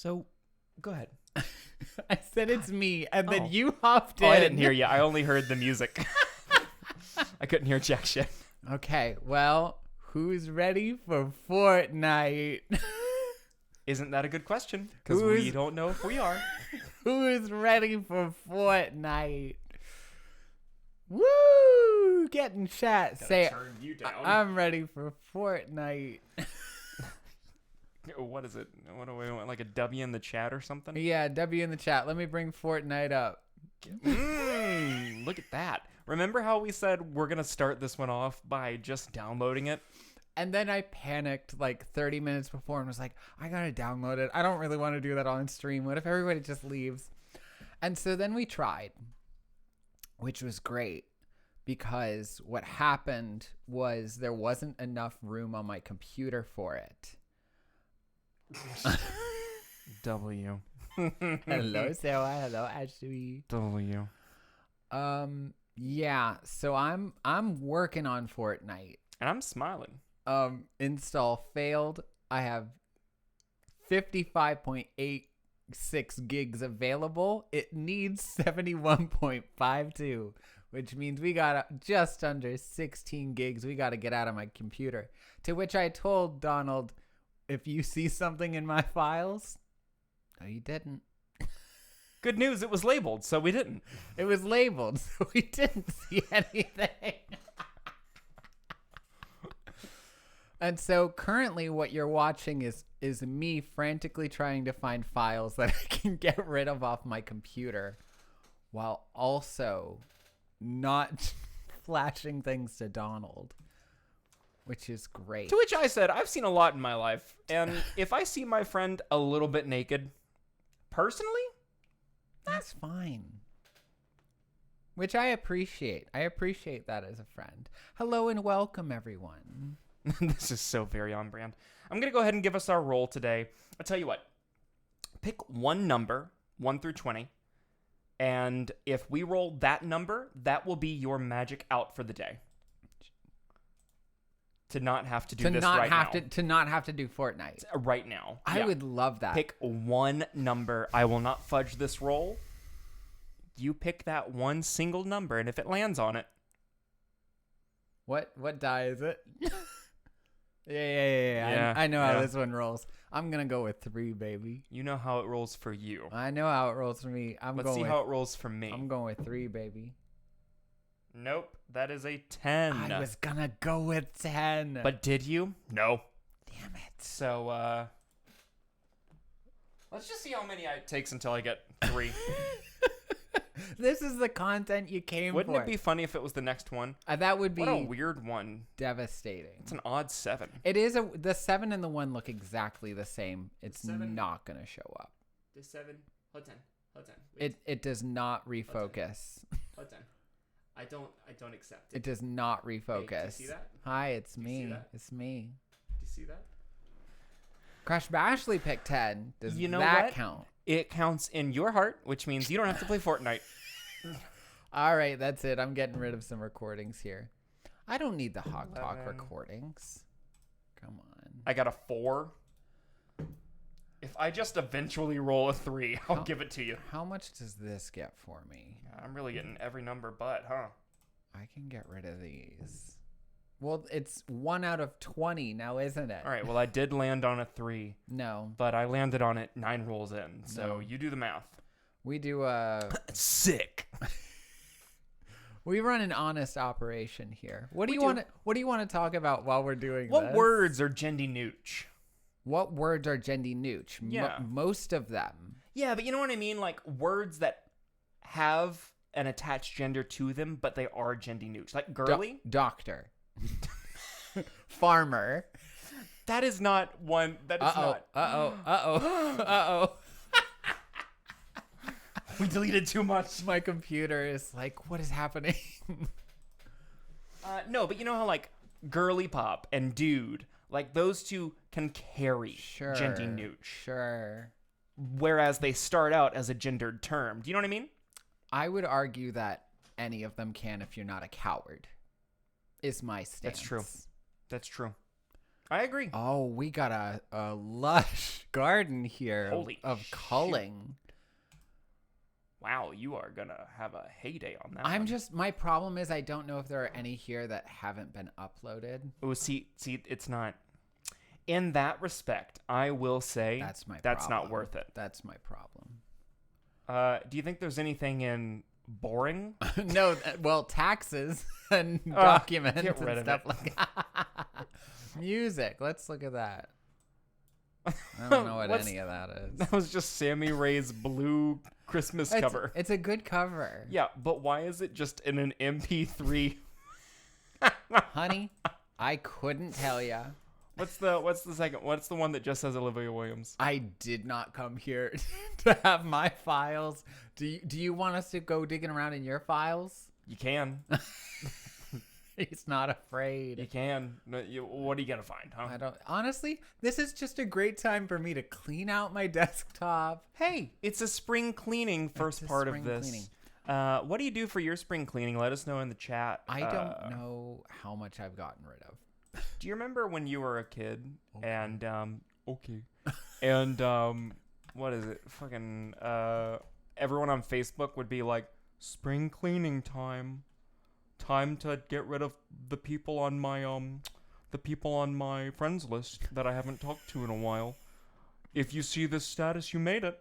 So, go ahead. I said it's me, and then you hopped in. Oh, I didn't hear you. I only heard the music. I couldn't hear jack shit. Okay, well, who's ready for Fortnite? Isn't that a good question? Because we don't know if we are. Who is ready for Fortnite? Woo! Get in chat. Say, turn you down. I'm ready for Fortnite. What is it? What do we want? Like a W in the chat or something? Yeah, W in the chat. Let me bring Fortnite up. Look at that. Remember how we said we're going to start this one off by just downloading it? And then I panicked like 30 minutes before and was like, I got to download it. I don't really want to do that on stream. What if everybody just leaves? And so then we tried, which was great because what happened was there wasn't enough room on my computer for it. W. Hello, Sarah. Hello, Ashley. W. Yeah, so I'm working on Fortnite. And I'm smiling. Install failed. I have 55.86 gigs available. It needs 71.52, which means we got just under 16 gigs. We got to get out of my computer. To which I told Donald, if you see something in my files, no, you didn't. Good news, it was labeled, so we didn't. It was labeled, so we didn't see anything. And so currently what you're watching is me frantically trying to find files that I can get rid of off my computer while also not flashing things to Donald, which is great. To which I said, I've seen a lot in my life, and if I see my friend a little bit naked, personally, that's fine. Which I appreciate. I appreciate that as a friend. Hello and welcome, everyone. This is so very on brand. I'm going to go ahead and give us our roll today. I'll tell you what. Pick one number, 1 through 20. And if we roll that number, that will be your magic out for the day. To not have to do this right now. To not have to do Fortnite. Right now. I would love that. Pick one number. I will not fudge this roll. You pick that one single number, and if it lands on it. What die is it? Yeah. I know how this one rolls. I'm going to go with 3, baby. You know how it rolls for you. I know how it rolls for me. Let's see how it rolls for me. I'm going with 3, baby. Nope, that is a 10. I was going to go with 10. But did you? No. Damn it. So, let's just see how many it takes until I get 3. This is the content you came Wouldn't for. it be funny if it was the next one? That would be what a weird one. Devastating. It's an odd 7. It is. The 7 and the 1 look exactly the same. It's not going to show up. The 7. Hold on. Wait. It does not refocus. Hold on. I don't accept it. It does not refocus. Hey, do you see that? Hi, it's me. See that? It's me. Do you see that? Crash Bashley picked 10. Does you know that what? count? It counts in your heart, which means you don't have to play Fortnite. All right, that's it. I'm getting rid of some recordings here. I don't need the Hog Talk 11. recordings. Come on. I got a 4. If I just eventually roll a 3, I'll give it to you. How much does this get for me? I'm really getting every number but, huh? I can get rid of these. Well, it's 1 out of 20 now, isn't it? All right, well, I did land on a 3. No. But I landed on it 9 rolls in, so No. you do the math. We do a... Sick. We run an honest operation here. What do you want to talk about while we're doing this? What words are gendy nooch? What words are gendy nooch? Yeah. Most of them. Yeah, but you know what I mean? Like words that have an attached gender to them, but they are gendy nooch. Like girly? Doctor. Farmer. That is not one. That is not. Uh-oh. We deleted too much. My computer is like, what is happening? No, but you know how like girly pop and dude, like those two can carry gendy nooch. Sure. Whereas they start out as a gendered term. Do you know what I mean? I would argue that any of them can if you're not a coward, is my stance. That's true. I agree. Oh, we got a lush garden here Holy of shit. culling. Wow, you are gonna have a heyday on that. I'm one. just, my problem is I don't know if there are any here that haven't been uploaded. Oh, see, it's not. In that respect, I will say That's my that's problem. not worth it. That's my problem. Do you think there's anything in boring? No, well, taxes and documents get rid and of stuff it. like that. Music. Let's look at that. I don't know what What's- any of that is. That was just Sammy Ray's blue Christmas cover. It's a good cover. Yeah, but why is it just in an MP3? Honey, I couldn't tell ya. What's the second? What's the one that just says Olivia Williams? I did not come here to have my files. Do you want us to go digging around in your files? You can. He's not You afraid. can. No, what are you gonna find, huh? I don't. Honestly, this is just a great time for me to clean out my desktop. Hey, it's a spring cleaning first a part spring of this. cleaning. What do you do for your spring cleaning? Let us know in the chat. I don't know how much I've gotten rid of. Do you remember when you were a kid and and what is it? Fucking everyone on Facebook would be like, spring cleaning time. Time to get rid of the people on my friends list that I haven't talked to in a while. If you see this status, you made it.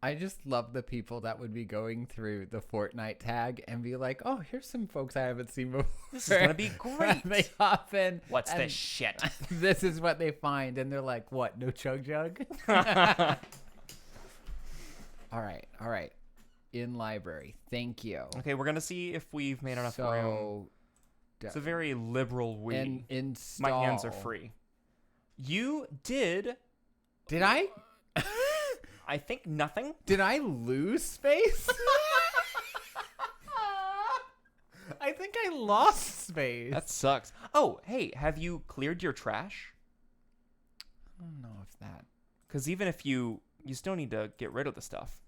I just love the people that would be going through the Fortnite tag and be like, "Oh, here's some folks I haven't seen before. This is gonna be great. They hop in. What's and this shit? This is what they find, and they're like, "What? No chug jug?" All right. In library. Thank you. Okay, we're gonna see if we've made enough room. So, It's a very liberal we. and install. My hands are free. You did, Did I? I think, nothing. Did I lose space? I think I lost space. That sucks. Oh, hey, have you cleared your trash? I don't know if that. Because even if you still need to get rid of the stuff.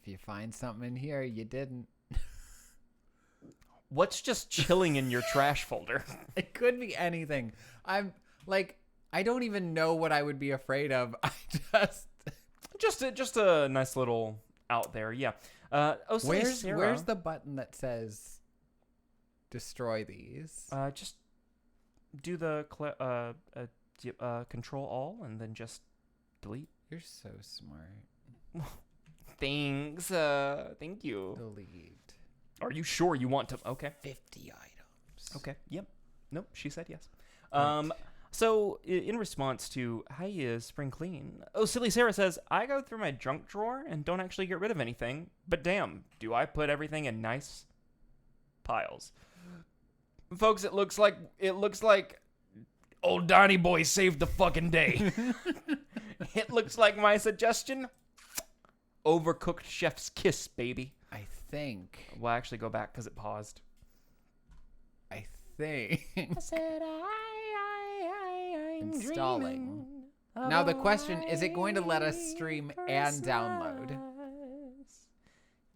If you find something in here, you didn't. What's just chilling in your trash folder? It could be anything. I'm like, I don't even know what I would be afraid of. I Just a nice little out there, yeah. Where's the button that says destroy these? Just do the control all and then just delete. You're so smart. Thanks. Thank you. Delete. Are you sure you want to? Okay. 50 items. Okay. Yep. Nope. She said yes. Right. So in response to how is spring clean? Oh, Silly Sarah says, I go through my junk drawer and don't actually get rid of anything. But damn, do I put everything in nice piles? Folks, it looks like old Donnie Boy saved the fucking day. It looks like my suggestion. Overcooked chef's kiss, baby. I think. We'll actually go back because it paused. I think. I said I'm Installing. dreaming Now the question, is it going to let us stream and download?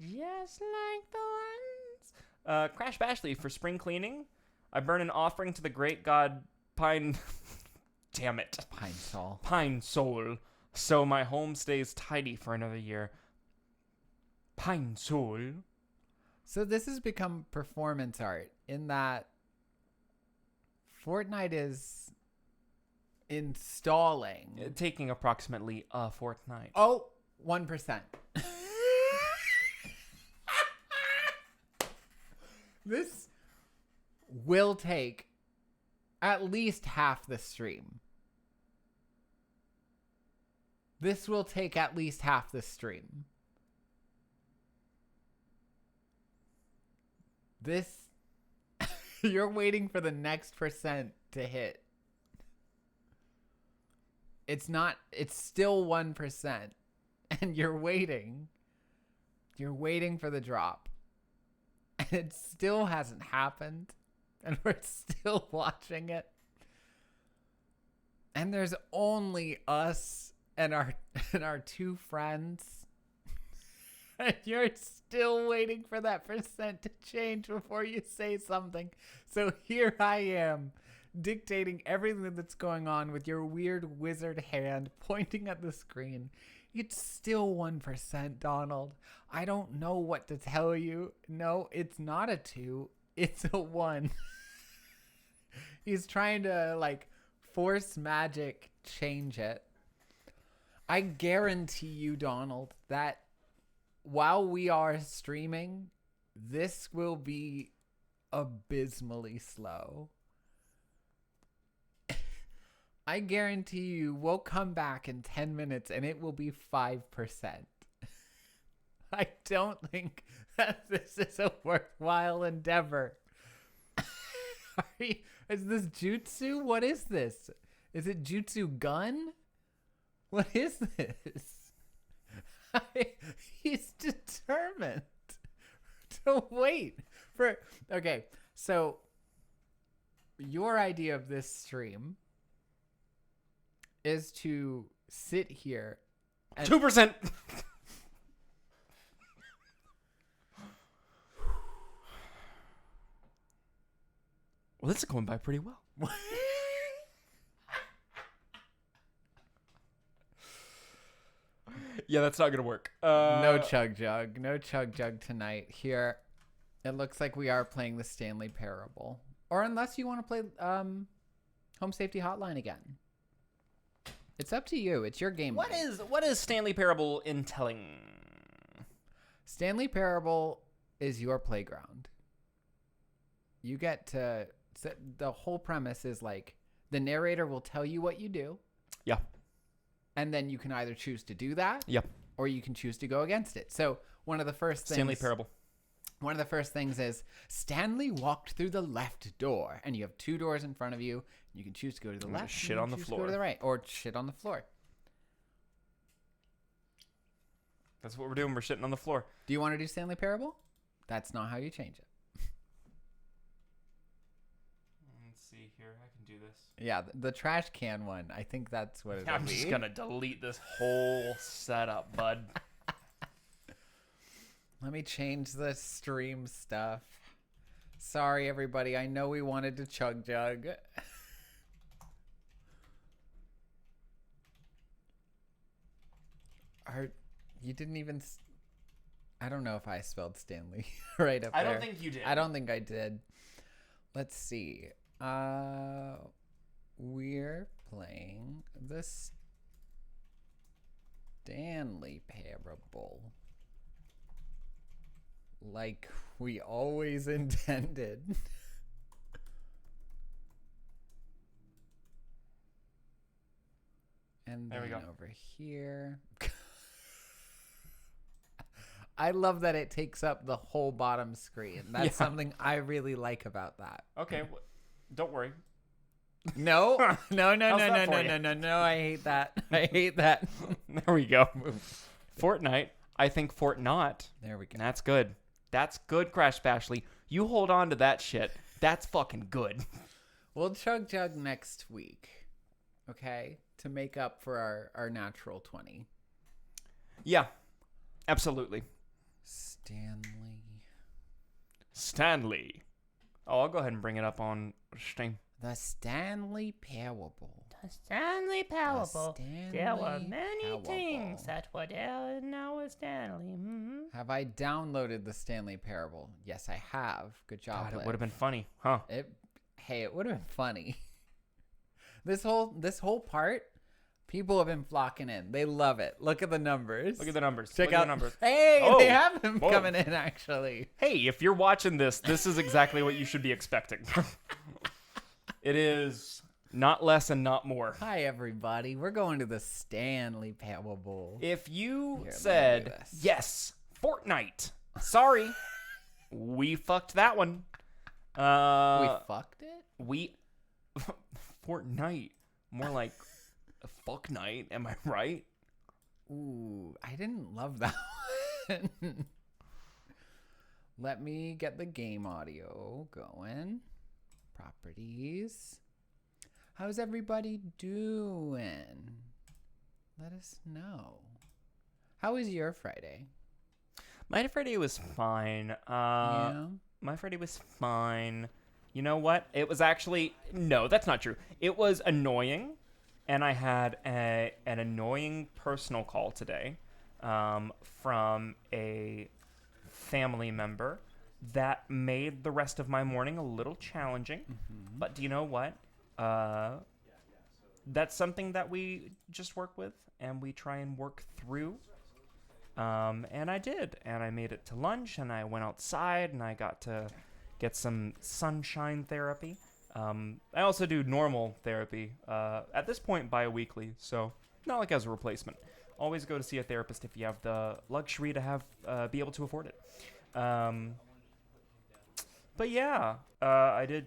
Just like the ones. Crash Bashley for spring cleaning. I burn an offering to the great god Pine. Damn it. Pine Sol. Pine Soul. So my home stays tidy for another year. Pine Soul. So this has become performance art in that Fortnite is installing. Taking approximately a fortnight. Oh, 1%. This will take at least half the stream. This will take at least half the stream. This, you're waiting for the next percent to hit. It's still 1%. And you're waiting. You're waiting for the drop. And it still hasn't happened. And we're still watching it. And there's only us and our two friends. And you're still waiting for that percent to change before you say something. So here I am, dictating everything that's going on with your weird wizard hand pointing at the screen. It's still 1%, Donald. I don't know what to tell you. No, it's not a 2. It's a 1. He's trying to, like, force magic change it. I guarantee you, Donald, that while we are streaming, this will be abysmally slow. I guarantee you we'll come back in 10 minutes and it will be 5%. I don't think that this is a worthwhile endeavor. Is this jutsu? What is this? Is it jutsu gun? What is this? He's determined to wait for... Okay, so your idea of this stream is to sit here and... 2%. Well, this is going by pretty well. Yeah, that's not going to work. No chug jug. No chug jug tonight. Here, it looks like we are playing the Stanley Parable. Or unless you want to play Home Safety Hotline again. It's up to you. It's your game. What is Stanley Parable entailing? Stanley Parable is your playground. You get to... The whole premise is like the narrator will tell you what you do. Yeah. And then you can either choose to do that. Yep. Or you can choose to go against it. So one of the first things... Stanley Parable. One of the first things is Stanley walked through the left door. And you have 2 doors in front of you. You can choose to go to the left. Shit on the floor. Go to the right. Or shit on the floor. That's what we're doing. We're shitting on the floor. Do you want to do Stanley Parable? That's not how you change it. Let's see here. I can do this. Yeah, the trash can one. I think that's what it is. I'm just going to delete this whole setup, bud. Let me change the stream stuff. Sorry, everybody. I know we wanted to chug jug. You didn't even... I don't know if I spelled Stanley right up there. I don't think you did. I don't think I did. Let's see. We're playing the Stanley Parable. Like we always intended. And there then we go. Over here. I love that it takes up the whole bottom screen. That's something I really like about that. Okay, don't worry. No. How's that for you? No. I hate that. I hate that. There we go. Fortnite. I think Fortnite. There we go. That's good. That's good, Crash Bashley. You hold on to that shit. That's fucking good. We'll chug jug next week. Okay? To make up for our natural 20. Yeah. Absolutely. Stanley. Oh, I'll go ahead and bring it up on Steam. The Stanley Parable. The Stanley Parable. Stanley There were many Parable. things that were there and now is Stanley. Mm-hmm. Have I downloaded the Stanley Parable? Yes, I have. Good job. God, it Liv. would have been funny, huh? It would have been funny. This whole part, people have been flocking in. They love it. Look at the numbers. Look at the numbers. Check Look out at the numbers. Hey, Oh, they have them whoa. coming in actually. Hey, if you're watching this is exactly what you should be expecting. It is not less and not more. Hi everybody. We're going to the Stanley Parable. If you Here, let me said, do this. yes, Fortnite, sorry, we fucked that one. We fucked it? Fortnite, more like a fuck night, am I right? Ooh, I didn't love that one. Let me get the game audio going. Properties. How's everybody doing? Let us know. How was your Friday? My Friday was fine. Yeah. My Friday was fine. You know what? It was actually no, that's not true. It was annoying, and I had an annoying personal call today from a family member that made the rest of my morning a little challenging. Mm-hmm. But do you know what? That's something that we just work with, and we try and work through. And I did, and I made it to lunch, and I went outside, and I got to get some sunshine therapy. I also do normal therapy, at this point bi-weekly, so not like as a replacement. Always go to see a therapist if you have the luxury to have be able to afford it. But yeah, I did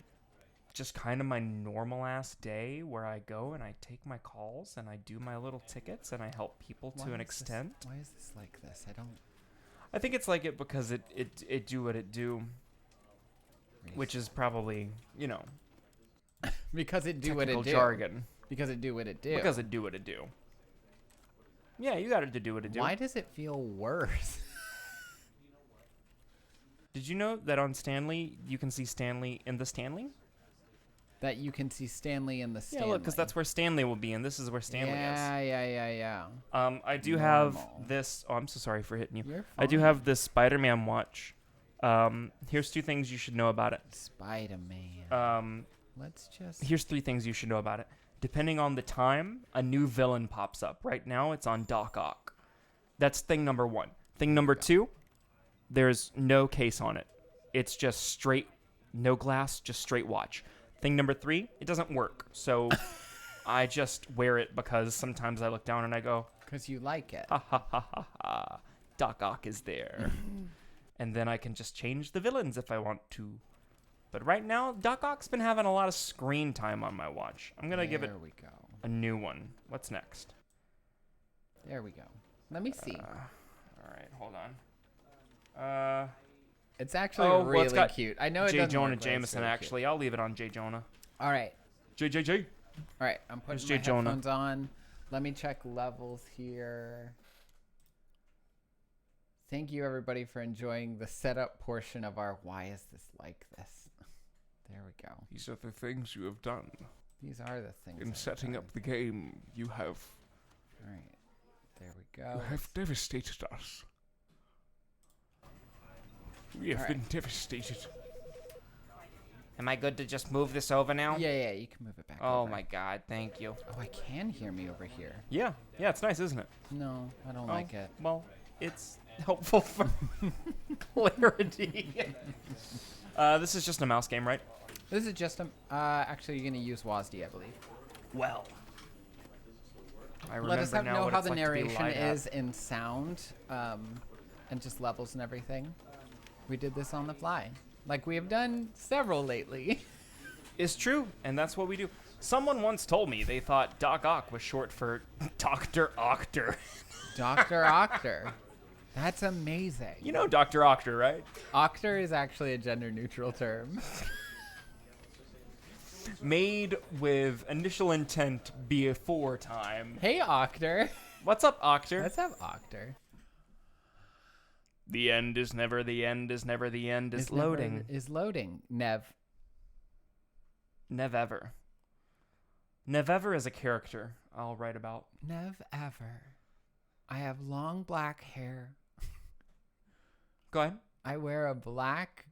just kind of my normal ass day where I go and I take my calls and I do my little tickets and I help people to an extent. Why is this like this? I don't. I think it's like it because it do what it do, which is probably, Because it do what it technical do. jargon. Because it do what it do. Because it do what it do. Yeah, you got it to do what it do. Why does it feel worse? Did you know that on Stanley, you can see Stanley in the Stanley? That you can see Stanley in the Stanley. Yeah, look, because that's where Stanley will be, and this is where Stanley is. Yeah. I do have Normal. this. Oh, I'm so sorry for hitting you. You're I do fine. have this Spider-Man watch. Here's 2 things you should know about it. Spider-Man. Let's just. Here's 3 things you should know about it. Depending on the time, a new villain pops up. Right now, it's on Doc Ock. That's thing number 1. Thing number 2, there's no case on it. It's just straight, no glass, just straight watch. Thing number 3, it doesn't work. So I just wear it because sometimes I look down and I go, Because you like it. ha ha ha ha ha, Doc Ock is there. And then I can just change the villains if I want to. But right now, Doc Ock's been having a lot of screen time on my watch. I'm going to give it There we go. a new one. What's next? There we go. Let me see. All right, hold on. It's actually well, really it's got cute. I know it J. doesn't Jonah work, but it's Jameson, really actually. I'll leave it on J. Jonah. cute. All right. J. All right. I'm putting Here's my J. Jonah. headphones on. Let me check levels here. Thank you, everybody, for enjoying the setup portion of our Why Is This Like This? There we go. These are the things you have done. These are the things. In I've setting done. up the game, you have All right. There we you go. have devastated us. We have All been devastated. Am I good to just move this over now? Yeah, you can move it back. Oh, over. my God. Thank you. Oh, I can hear me over here. Yeah, it's nice, isn't it? No, I don't Oh, like it. Well, it's helpful for clarity. This is just a mouse game, right? This is just a. Actually, you're gonna use WASD, I believe. Well. I Let us remember now know what how it's the like to be narration lied at. is in sound, and just levels and everything. We did this on the fly, like we have done several lately. It's true, and that's what we do. Someone once told me they thought Doc Ock was short for Dr. Octor. Dr. Octor. That's amazing. You know Dr. Octor, right? Octor is actually a gender-neutral term. Made with initial intent before time. Hey, Octor. What's up, Octor? Let's have Octor. The end is never the end is never the end is never- loading. Is loading. Nev. Nevever. Nevever is a character I'll write about. Nev ever. I have long black hair. Go ahead. I wear a black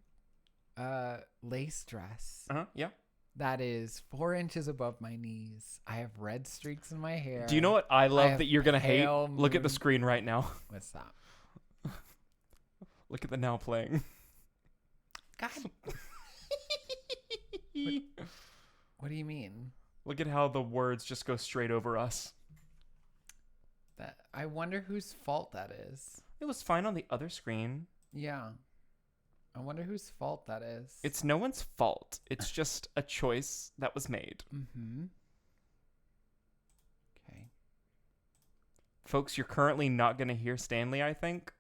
lace dress Yeah. that is 4 inches above my knees. I have red streaks in my hair. Do you know what I love have that you're gonna hate? pale Look at the moon- screen right now. What's that? Look at the now playing. God. What do you mean? Look at how the words just go straight over us. That I wonder whose fault that is. It was fine on the other screen. Yeah. I wonder whose fault that is. It's no one's fault. It's just a choice that was made. Mm-hmm. Okay. Folks, you're currently not going to hear Stanley, I think.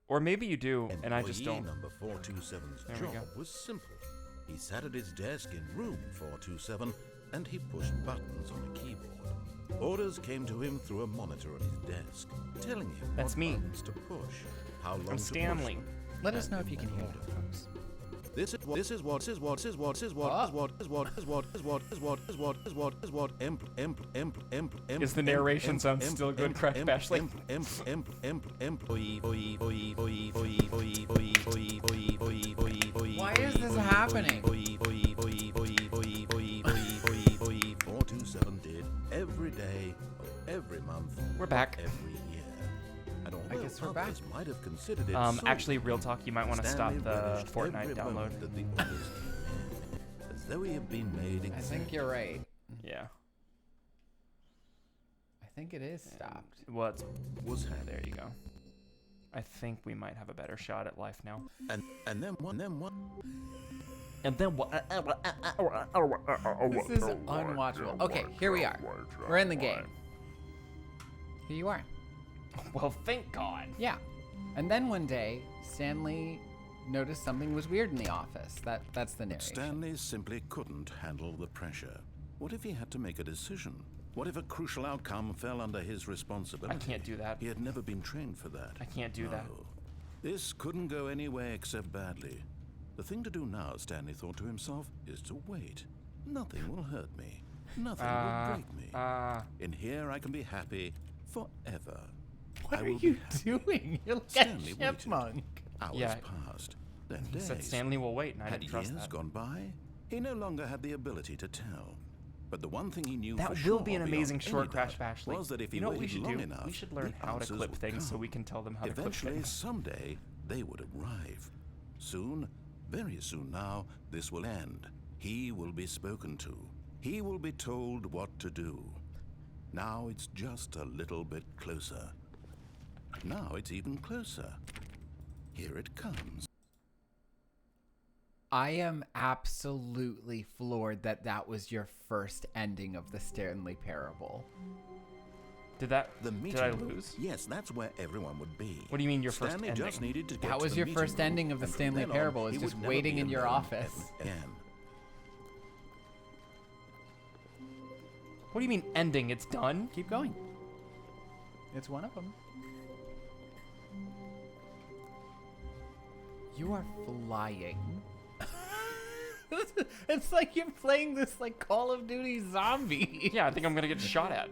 Or maybe you do, and I just Employee don't. Number 427's There we job go. was simple. He sat at his desk in room 427 and he pushed buttons on a keyboard. Orders came to him through a monitor on his desk, telling him That's what me. buttons to push, how long I'm to Stanley. push them, Let us and know if in you can what hear order. it, folks. This is what Is the narration sound still good, Crash Bashley? Why is this happening? 427 did every day of every month. We're back. Every year. And although guess we're back. others might have considered it Actually, real talk, you might want to stop Stanley the relished Fortnite every download. moment that the orders came in, as though he had been made I exactly. think you're right. Yeah. I think it is stopped. Well, it's, was handy. there you go. I think we might have a better shot at life now. And then one. And then what? This is unwatchable. Okay, here we are. We're in the game. Here you are. Well, thank God. Yeah. And then one day, Stanley noticed something was weird in the office. That's the narration. Stanley simply couldn't handle the pressure. What if he had to make a decision? What if a crucial outcome fell under his responsibility? I can't do that. He had never been trained for that. I can't do that. No. This couldn't go any way except badly. The thing to do now, Stanley thought to himself, is to wait. Nothing will hurt me. Nothing will break me. In here I can be happy forever. What I are will you be happy. doing? You're like Stanley a waited. chipmunk. Hours Yeah. passed, then He days. said Stanley will wait, and I Had didn't trust years that. gone by? He no longer had the ability to tell. But the one thing he knew That for will sure, be an beyond amazing any short, Crash doubt, Bashley. was that if he You know what we waited should long do? enough, We should learn the how to answers clip would things so come. we can tell them how to clip Eventually, things. someday, they would arrive. Soon, very soon now, this will end. He will be spoken to. He will be told what to do. Now it's just a little bit closer. Now it's even closer. Here it comes. I am absolutely floored that was your first ending of the Stanley Parable. Did I meeting room. lose? Yes, that's where everyone would be. What do you mean your first Stanley ending? just needed to get That to was the your meeting first room, ending of the and from Stanley then on, Parable, is he just would never waiting be in your alone office. ever again. What do you mean ending? It's done? Keep going. It's one of them. You are flying. It's like you're playing this like Call of Duty zombie. Yeah, I think I'm gonna get shot at.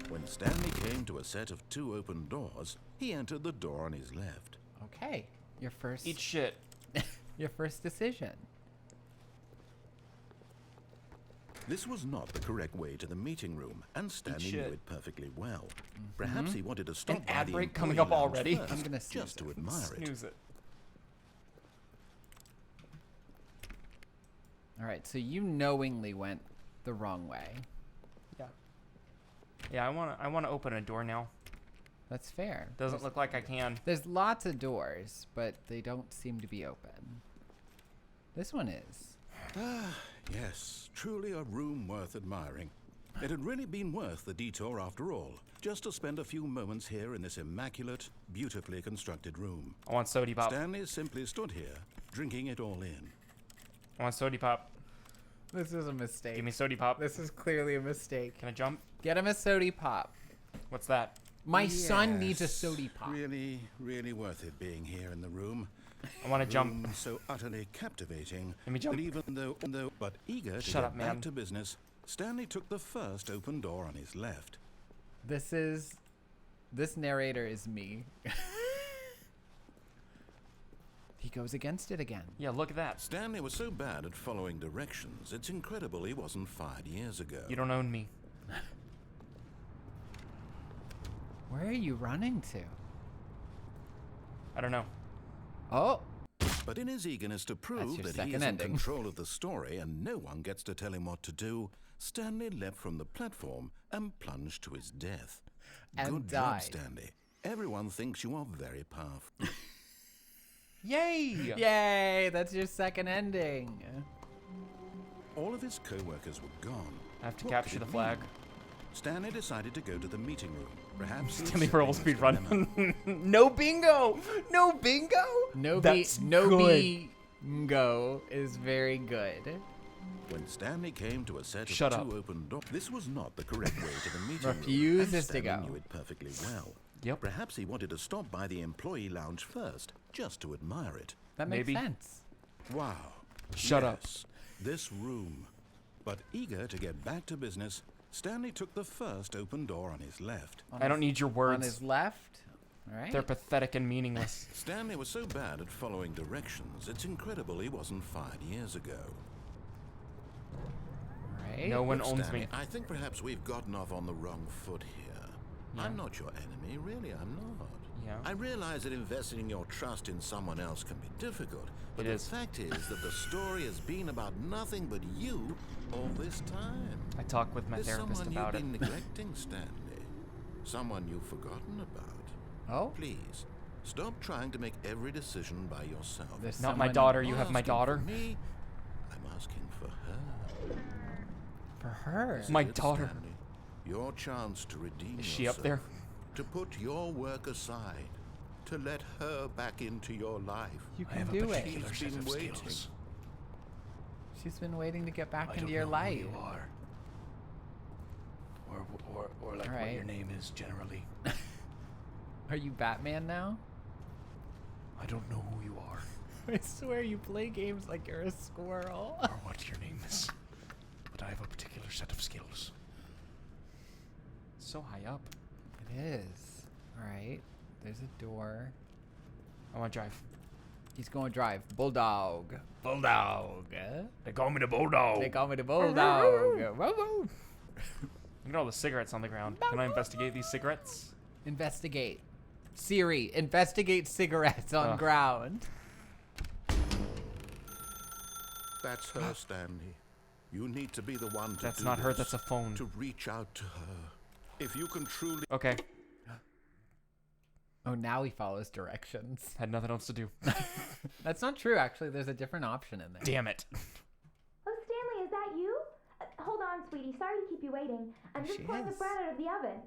When Stanley came to a set of 2 open doors, he entered the door on his left. Okay, your first Eat shit. your first decision. This was not the correct way to the meeting room, and Stanley knew shit. it perfectly well. Perhaps he wanted to stop An by ad the break coming employee up lounge already? first, I'm gonna snooze just to it. admire it. Snooze it. All right, so you knowingly went the wrong way. Yeah. Yeah, I wanna open a door now. That's fair. Doesn't look like I can. There's lots of doors, but they don't seem to be open. This one is. Yes, truly a room worth admiring. It had really been worth the detour after all, just to spend a few moments here in this immaculate, beautifully constructed room. I want sody pop. Stanley simply stood here, drinking it all in. I want sody pop. This is a mistake. Give me sody pop. This is clearly a mistake. Can I jump? Get him a sody pop. What's that? My son needs a Yes, sody pop. Really, really worth it being here in the room. I want to jump. Room so utterly captivating. Let me jump. That even though, but eager to Shut get up, man. back to business, Stanley took the first open door on his left. This narrator is me. He goes against it again. Yeah, look at that. Stanley was so bad at following directions, it's incredible he wasn't fired years ago. You don't own me. Where are you running to? I don't know. Oh, But in his eagerness to prove your that he second is ending. in control of the story and no one gets to tell him what to do, Stanley leapt from the platform and plunged to his death. And Good died. job, Stanley. Everyone thinks you are very powerful. Yay! yay! That's your second ending. All of his co-workers were gone. I have to What capture could the it flag. mean? Stanley decided to go to the meeting room. Perhaps Stanley Parable speed run. No bingo! No bingo! That's good. Go is very good. When Stanley came to a set Shut of up. 2 open doors, this was not the correct way to the meeting room. Refuses and to Stanley go. knew it perfectly well. Yep. Perhaps he wanted to stop by the employee lounge first, just to admire it. That makes Maybe. sense. Wow. Shut up. Yes, this room. But eager to get back to business, Stanley took the first open door on his left. I don't need your On words. his left. All right. They're pathetic and meaningless. Stanley was so bad at following directions, it's incredible he wasn't fired years ago. Right. No one Look, owns Stanley, me. I think perhaps we've gotten off on the wrong foot here. I'm not your enemy, really, I'm not. Yeah. I realize that investing your trust in someone else can be difficult, but It the is. fact is that the story has been about nothing but you all this time. I talk with my There's therapist someone about it. you've been neglecting, Stanley. Someone you've forgotten about. Oh. Please, stop trying to make every decision by yourself. There's Not my someone- daughter. You have my Asking daughter. For me, I'm asking for her. For her. This My is it, daughter. Stanley. Your chance to redeem Is she up yourself, there? to put your work aside, to let her back into your life. You I can have a do it. particular She's set been of waiting. skills. She's been waiting to get back I into don't your know life. who you are. Or like what Alright. your name is generally. Are you Batman now? I don't know who you are I swear you play games like you're a squirrel. or what your name is, but I have a particular set of skills. So high up. It is. All right. There's a door. I want to drive. He's going to drive. Bulldog. Bulldog. They call me the Bulldog. They call me the Bulldog. Whoa, whoa. Look at all the cigarettes on the ground. Can I investigate these cigarettes? Investigate. Siri, investigate cigarettes on Ugh. ground. That's her, Stanley. You need to be the one to That's do not her, this, that's a phone. To reach out to her. If you can truly... Okay. Oh, now he follows directions. Had nothing else to do. That's not true, actually. There's a different option in there. Damn it. Oh, Stanley, is that you? Hold on, sweetie. Sorry to keep you waiting. I'm Oh, just she pulling the is. bread out of the oven.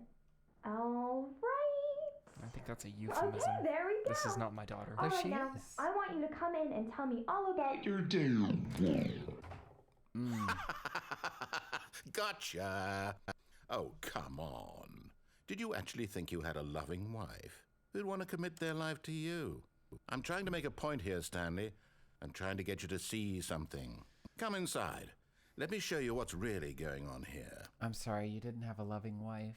All right. I think that's a Okay, euphemism. there we go. This is not my daughter. All There right, she now, is. I want you to come in and tell me all about your Gotcha. Oh, come on. Did you actually think you had a loving wife who'd want to commit their life to you? I'm trying to make a point here, Stanley. I'm trying to get you to see something. Come inside. Let me show you what's really going on here. I'm sorry, you didn't have a loving wife,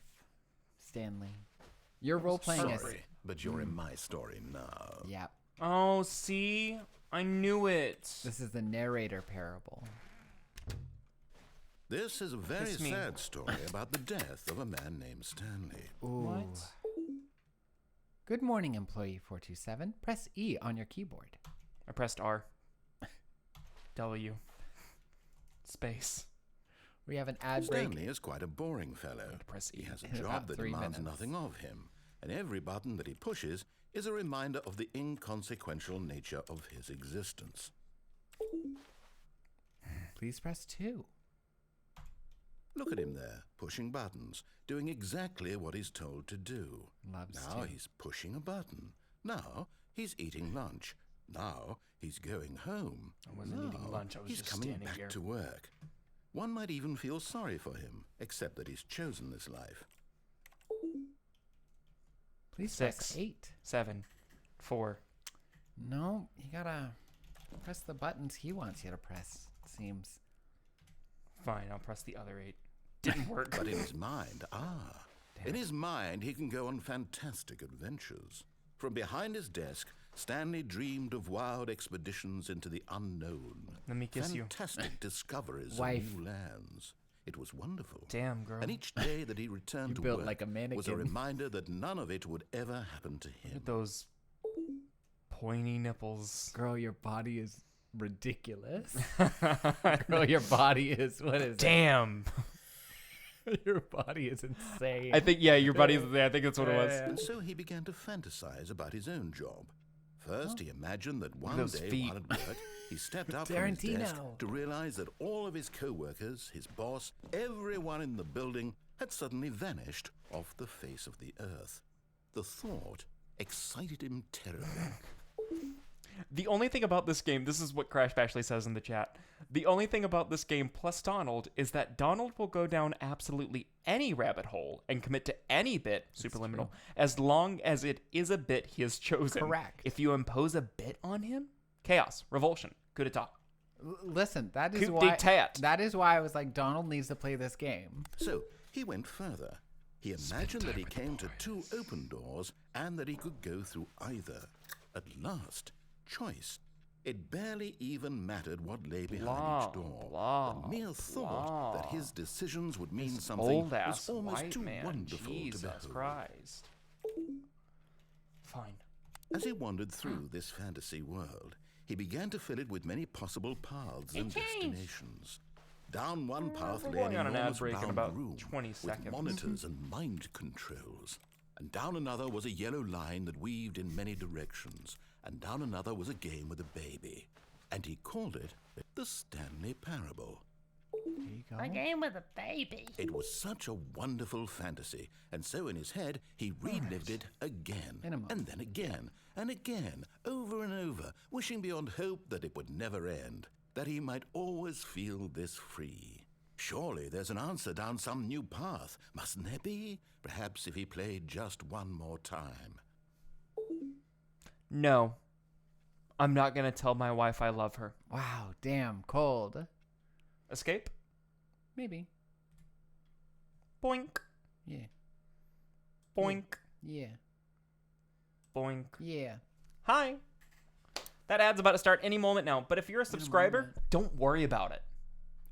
Stanley. Your role playing is. Sorry, but you're in my story now. Yeah. Oh, see? I knew it. This is the narrator parable. This is a very Kiss me. sad story about the death of a man named Stanley. Ooh. What? Good morning, employee 427. Press E on your keyboard. I pressed R. W. Space. We have an ad break. Stanley is quite a boring fellow. Press E. He has a In job about that 3 demands minutes. nothing of him, and every button that he pushes is a reminder of the inconsequential nature of his existence. Please press 2. Look at him there, pushing buttons, doing exactly what he's told to do. Loves Now to. he's pushing a button. Now he's eating lunch. Now he's going home. I wasn't eating Now lunch, I was he's just coming standing back here. to work. One might even feel sorry for him, except that he's chosen this life. Please press 6. 8. 7. 4. No, you gotta press the buttons he wants you to press, it seems. Fine, I'll press the other 8. Didn't work. But in his mind, in his mind, he can go on fantastic adventures. From behind his desk, Stanley dreamed of wild expeditions into the unknown. Let me kiss you. Fantastic discoveries Wife. of new lands. It was wonderful. Damn, girl. And each day that he returned You to built work like a was a mannequin. reminder that none of it would ever happen to Look him. at those pointy nipples. Girl, your body is ridiculous. Girl, your body is, what is Damn. it? Your body is insane. I think, yeah, your buddy's there. I think that's what it was. And so he began to fantasize about his own job. First, he imagined that one Those day feet. while at work, he stepped up from his desk Tarantino. to realize that all of his co-workers, his boss, everyone in the building had suddenly vanished off the face of the earth. The thought excited him terribly. The only thing about this game, this is what Crash Bashley says in the chat. The only thing about this game plus Donald is that Donald will go down absolutely any rabbit hole and commit to any bit, superliminal, as long as it is a bit he has chosen. Correct. If you impose a bit on him, chaos, revulsion, coup d'etat. Listen, that is Coup why. d'etat. That is why I was like, Donald needs to play this game. So he went further. He imagined that he came to 2 open doors and that he could go through either. At last, choice. It barely even mattered what lay behind each door. The mere thought that his decisions would mean something Old was ass almost white too man. wonderful Jesus to behold. Christ. Fine. As he wandered through this fantasy world, he began to fill it with many possible paths and destinations. Down one path we're lay an going on an ad enormous break in round about room 20 with seconds. monitors and mind controls. And down another was a yellow line that weaved in many directions. And down another was a game with a baby. And he called it the Stanley Parable. There you go. A game with a baby. It was such a wonderful fantasy, and so in his head he relived it again, In a moment. and then again, and again, over and over, wishing beyond hope that it would never end, that he might always feel this free. Surely there's an answer down some new path, mustn't there be? Perhaps if he played just one more time. No. I'm not going to tell my wife I love her. Wow, damn, cold. Escape? Maybe. Boink. Yeah. Boink. Yeah. Boink. Yeah. Hi. That ad's about to start any moment now, but if you're a subscriber, don't worry about it.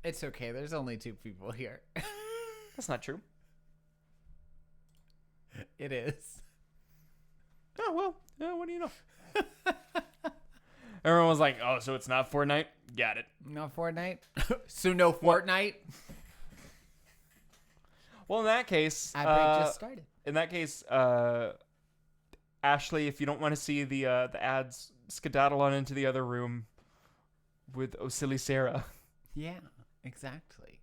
It's okay. There's only 2 people here. That's not true. It is. Oh, well, yeah, what do you know? Everyone was like, oh, so it's not Fortnite? Got it. No Fortnite? So no Fortnite? Well, in that case, Ad break just started. in that case, Ashley, if you don't want to see the ads, skedaddle on into the other room with Oh Silly Sarah. Yeah, exactly.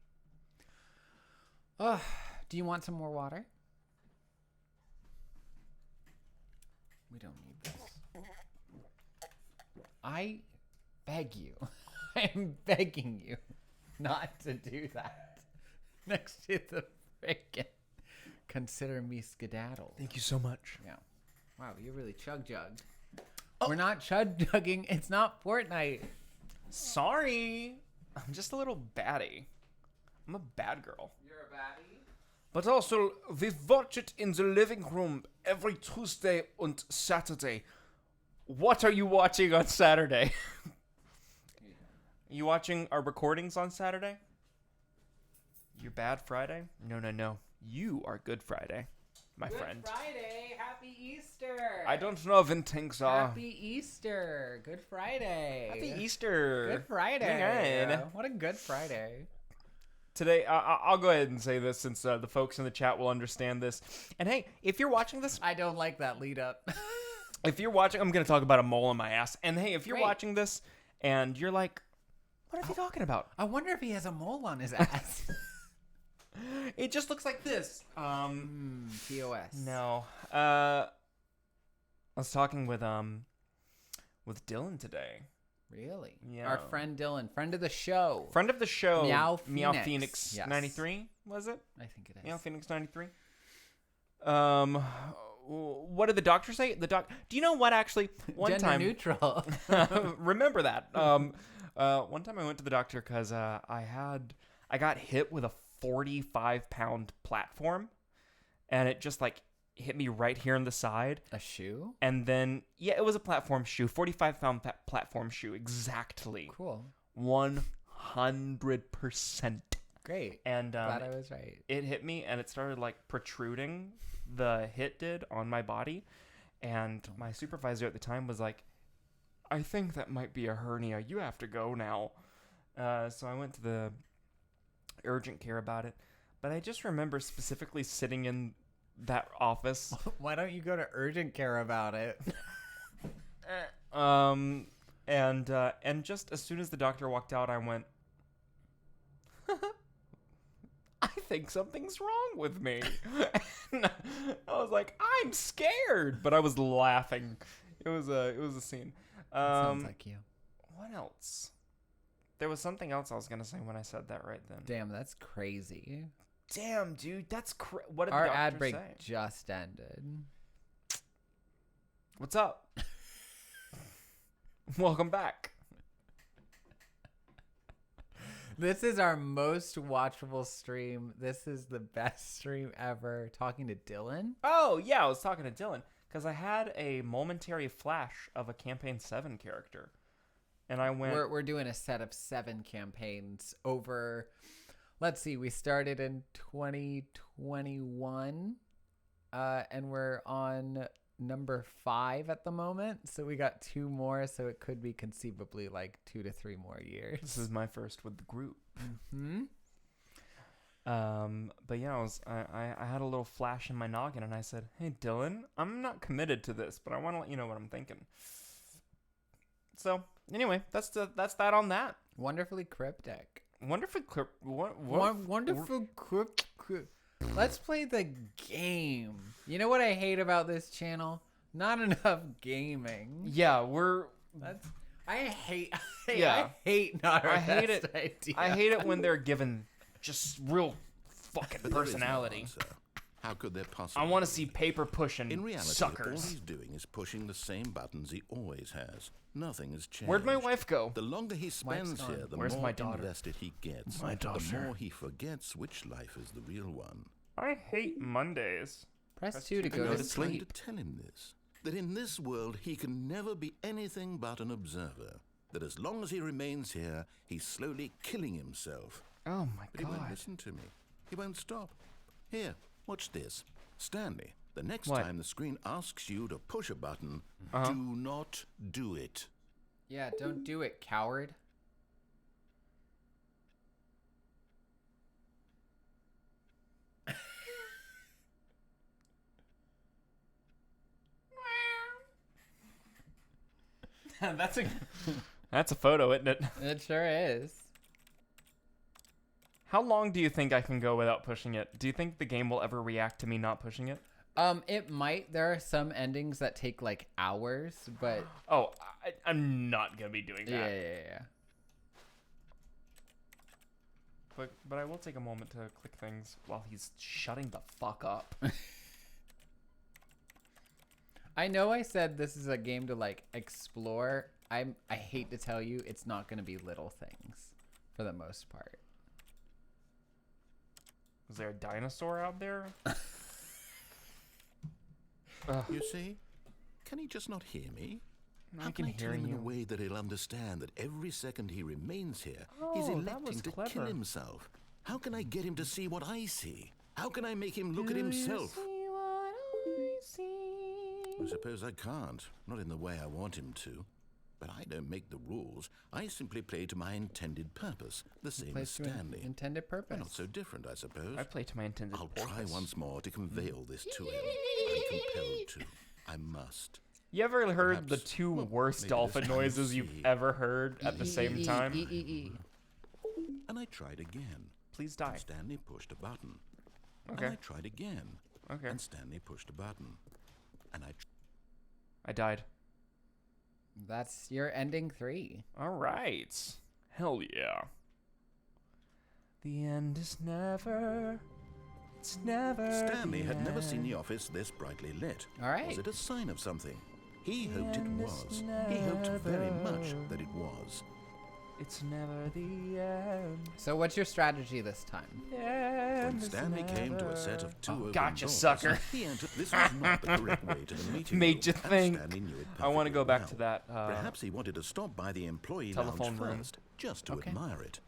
Oh, do you want some more water? We don't need this. I beg you. I am begging you not to do that. Next to the frickin' consider me skedaddle. Thank you so much. Yeah. Wow, you really chug-jugged. We're not chug-jugging. It's not Fortnite. Sorry. I'm just a little baddie. I'm a bad girl. You're a baddie? But also, we watch it in the living room every Tuesday and Saturday. What are you watching on Saturday? You watching our recordings on Saturday? You're bad Friday? No. You are Good Friday, my friend. Friday. Happy Easter. I don't know when things are. Happy Easter. Good Friday. Happy Easter. Good Friday. Hang on. What a good Friday. Today, I'll go ahead and say this since the folks in the chat will understand this. And hey, if you're watching this, I don't like that lead up. if you're watching, I'm going to talk about a mole in my ass. And hey, if you're Great. watching this and you're like, what are they talking about? I wonder if he has a mole on his ass. It just looks like this. TOS. No. I was talking with Dylan today. Really? Yeah. Our friend Dylan, friend of the show. Friend of the show. Meow Meow Phoenix. Phoenix Yes. 93, was it? I think it is. Meow Phoenix 93. What did the doctor say? Do you know what actually? One Gender time neutral. remember that. One time I went to the doctor because I got hit with a 45-pound platform, and it just like hit me right here in the side. A shoe? And then it was a platform shoe, 45-pound platform shoe, exactly, Cool. 100%. Great. And Glad I was right. it hit me, and it started like protruding. The hit did on my body, and my supervisor at the time was like, I think that might be a hernia. You have to go now. So I went to the urgent care about it. But I just remember specifically sitting in that office. Why don't you go to urgent care about it? And just as soon as the doctor walked out, I went, I think something's wrong with me. And I was like, I'm scared, but I was laughing. It was a scene. Sounds like you. What else? There was something else I was gonna say when I said that right then. Damn, that's crazy. Damn, dude, that's what did Our the doctor ad break say? just ended. What's up? Welcome back. This is our most watchable stream. This is the best stream ever. Talking to Dylan. Oh yeah, I was talking to Dylan because I had a momentary flash of a campaign 7 character, and I went. We're doing a set of 7 campaigns over. Let's see. We started in 2021, and we're on number 5 at the moment. So we got 2 more. So it could be conceivably like 2 to 3 more years. This is my first with the group. Hmm. But yeah, I had a little flash in my noggin, and I said, "Hey, Dylan, I'm not committed to this, but I want to let you know what I'm thinking." So anyway, that's that on that. Wonderfully cryptic. Wonderful clip. Wonderful cryptic. Let's play the game. You know what I hate about this channel? Not enough gaming. Yeah, we're. I hate. Yeah. I hate not our I hate best it. idea. I hate it when they're given just real fucking But there is no personality. answer. How could there possibly I want to be? see paper pushing In reality, all suckers. he's doing is pushing the same buttons he always has. Nothing has changed. Where'd my wife go? The longer he spends gone. here, the Where's more my daughter? invested he gets. My The daughter. more he forgets which life is the real one. I hate Mondays. Press 2 to And go you're to trying sleep. to tell him this. That in this world he can never be anything but an observer. That as long as he remains here, he's slowly killing himself. Oh my But he won't god. listen to me. He won't stop. Here, watch this. Stanley, the next What? time the screen asks you to push a button, Uh-huh. do not do it. Yeah, don't do it, coward. That's a photo, isn't it? It sure is. How long do you think I can go without pushing it? Do you think the game will ever react to me not pushing it? It might. There are some endings that take like hours, but Oh, I'm not gonna be doing that. yeah. But I will take a moment to click things while he's shutting the fuck up. I know I said this is a game to like explore. I hate to tell you, it's not going to be little things for the most part. Is there a dinosaur out there? You see? Can he just not hear me? I How can can I hear tell him in you. a way that he'll understand that every second he remains here, he's Oh, that was electing to clever. kill himself? How can I get him to see what I see? How can I make him look at himself? I suppose I can't. Not in the way I want him to. But I don't make the rules. I simply play to my intended purpose, the same as Plays to an Stanley. intended We're purpose. not so different, I suppose. I play to my intended I'll try purpose. once more to convey all this to him. I'm compelled to. I must. You ever heard the Perhaps- 2 well, worst maybe dolphin this time noises we'll you've see. ever heard at the same time? And I tried again. Please die. And Stanley pushed a button. Okay. And I tried again. Okay. And Stanley pushed a button. And I died. That's your ending 3. All right. Hell yeah. The end is never. It's never. Stanley the had never seen the end. office this brightly lit. All right. Was it a sign of something? He The hoped it end is was. He hoped very much never. that it was. It's never the end. So what's your strategy this time? The When end is Stanley came to a set never- of 2 Oh, open gotcha, doors, sucker. he entered. This was not the correct way to the meeting Made you room, and think. Stanley knew it I want to perfectly go back well. to that. Perhaps he wanted to stop by the employee telephone lounge room. first, just to Okay. admire it.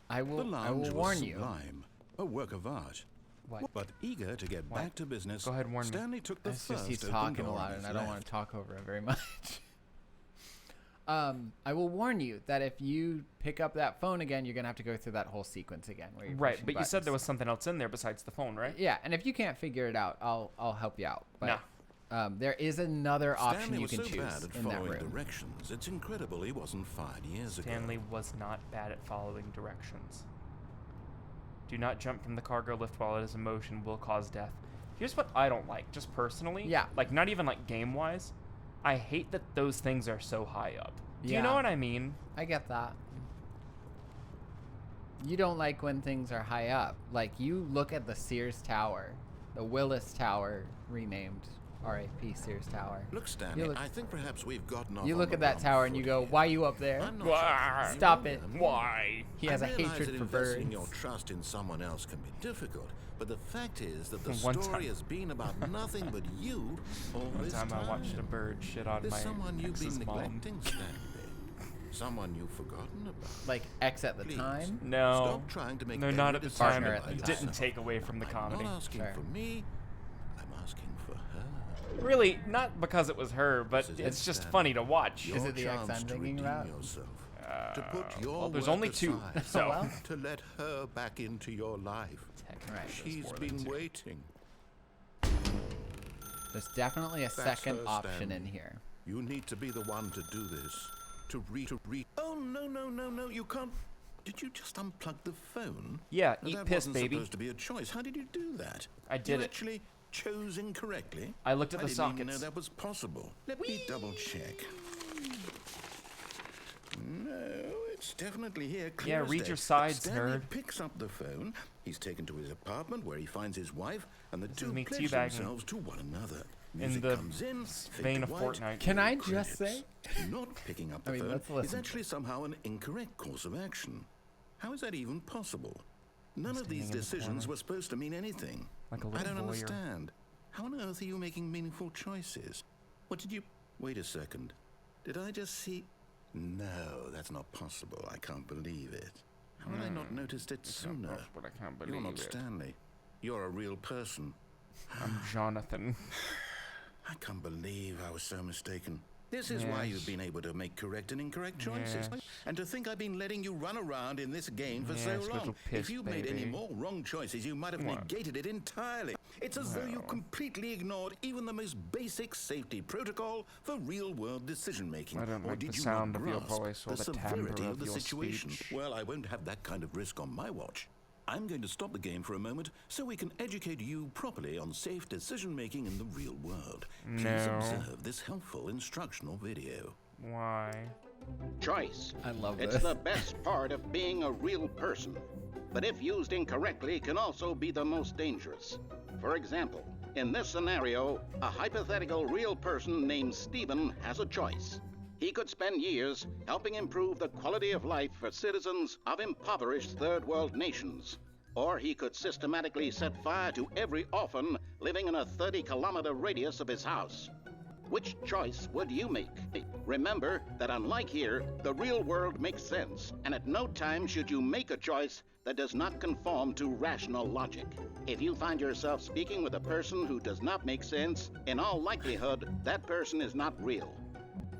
I The will lounge warn was you. sublime, a work of art. What? But eager to get What? back to business, Go ahead and warn me. Stanley took the It's first just he's open talking a door lot, on and his I don't want left. to talk over him very much. I will warn you that if you pick up that phone again, you're gonna have to go through that whole sequence again. Where you're Right, pushing but you said there was buttons. something else in there besides the phone, right? Yeah, and if you can't figure it out, I'll help you out. But there is another option Stanley you was can so choose bad at in that following room. directions. It's incredible he wasn't fired years Stanley ago. was not bad at following directions. Do not jump from the cargo lift while it is in motion, will cause death. Here's what I don't like, just personally. Yeah. Like, not even like game-wise. I hate that those things are so high up. Do you know Yeah. what I mean? I get that. You don't like when things are high up. Like, you look at the Sears Tower, the Willis Tower, renamed R.I.P. Sears Tower. Look, Stanley, look- I think perhaps we've gotten off You on look the at that wrong tower and you foot go, here. why you up there? I'm not Wah. sure. Stop it. Why? He has I a realize hatred that for investing birds. your trust in someone else can be difficult, but the fact is that the One story time- has been about nothing but you all One this time time. I watched a bird shit on There's my someone you've been ex's mom. neglecting, Stanley. Someone you've forgotten about. Like, X at the Please. time? No. Stop trying to make No, every not at the decision time. Partner It at the by time. didn't yourself. take away from the comedy. I'm not asking Sure. for me. I'm asking for her. Really, not because it was her, but This is it's it, just Stanley. funny to watch. Your Is it the ex chance I'm to thinking redeem about? yourself. To put your well, there's work only two, aside, so well. to let her back into your life. Right. She's more than been two. waiting. There's definitely a second her, option Stanley. in here. You need to be the one to do this. To read. Oh, no, you can't. Did you just unplug the phone? Yeah, Now, eat that piss, wasn't baby. supposed to be a choice. How did you do that? I did you it. actually chose incorrectly? I looked at the didn't even know sockets. that was possible. Let me double check. No, it's definitely here. Clear Yeah, as read day. your sides, Stanley nerd. picks up the phone. He's taken to his apartment where he finds his wife, and the is two me pledge teabagging themselves to one another. in Music the comes in, vein fade of to white, Fortnite. Can I credits. just say? Not picking up the I mean, phone let's is listen. actually somehow an incorrect course of action. How is that even possible? None of these standing in the decisions corner. were supposed to mean anything. Like a I little don't voyeur. understand. How on earth are you making meaningful choices? What did you... Wait a second. Did I just see... No, that's not possible. I can't believe it. How had I not noticed it sooner? But I can't You're believe not it. Stanley. You're a real person. I'm Jonathan. I can't believe I was so mistaken. This is why you've been able to make correct and incorrect choices. Yes. And to think I've been letting you run around in this game for Yes, so long. little piss If you'd made any baby. more wrong choices, you might have What? negated it entirely. It's as though you completely ignored even the most basic safety protocol for real-world decision-making. I don't Or like did the you sound not of your grasp voice or the the timbre severity of of the your situation? speech. Well, I won't have that kind of risk on my watch. I'm going to stop the game for a moment so we can educate you properly on safe decision-making in the real world. Please No. observe this helpful instructional video. Why? Choice. I love It's this. the best part of being a real person. But if used incorrectly, can also be the most dangerous. For example, in this scenario, a hypothetical real person named Stephen has a choice. He could spend years helping improve the quality of life for citizens of impoverished third world nations. Or he could systematically set fire to every orphan living in a 30-kilometer radius of his house. Which choice would you make? Remember that unlike here, the real world makes sense, and at no time should you make a choice that does not conform to rational logic. If you find yourself speaking with a person who does not make sense, in all likelihood, that person is not real.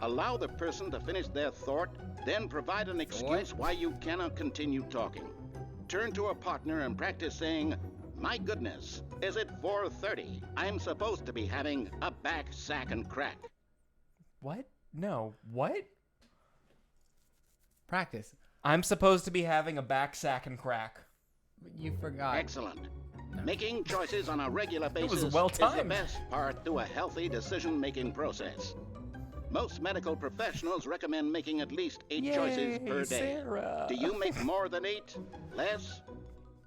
Allow the person to finish their thought, then provide an excuse why you cannot continue talking. Turn to a partner and practice saying, "My goodness, is it 4:30? I'm supposed to be having a back sack and crack." What? No. What? Practice. I'm supposed to be having a back sack and crack. You forgot. Excellent. Making choices on a regular basis was well is the timed. best part to a healthy decision-making process. Most medical professionals recommend making at least 8 choices per day. Sarah. Do you make more than 8? Less?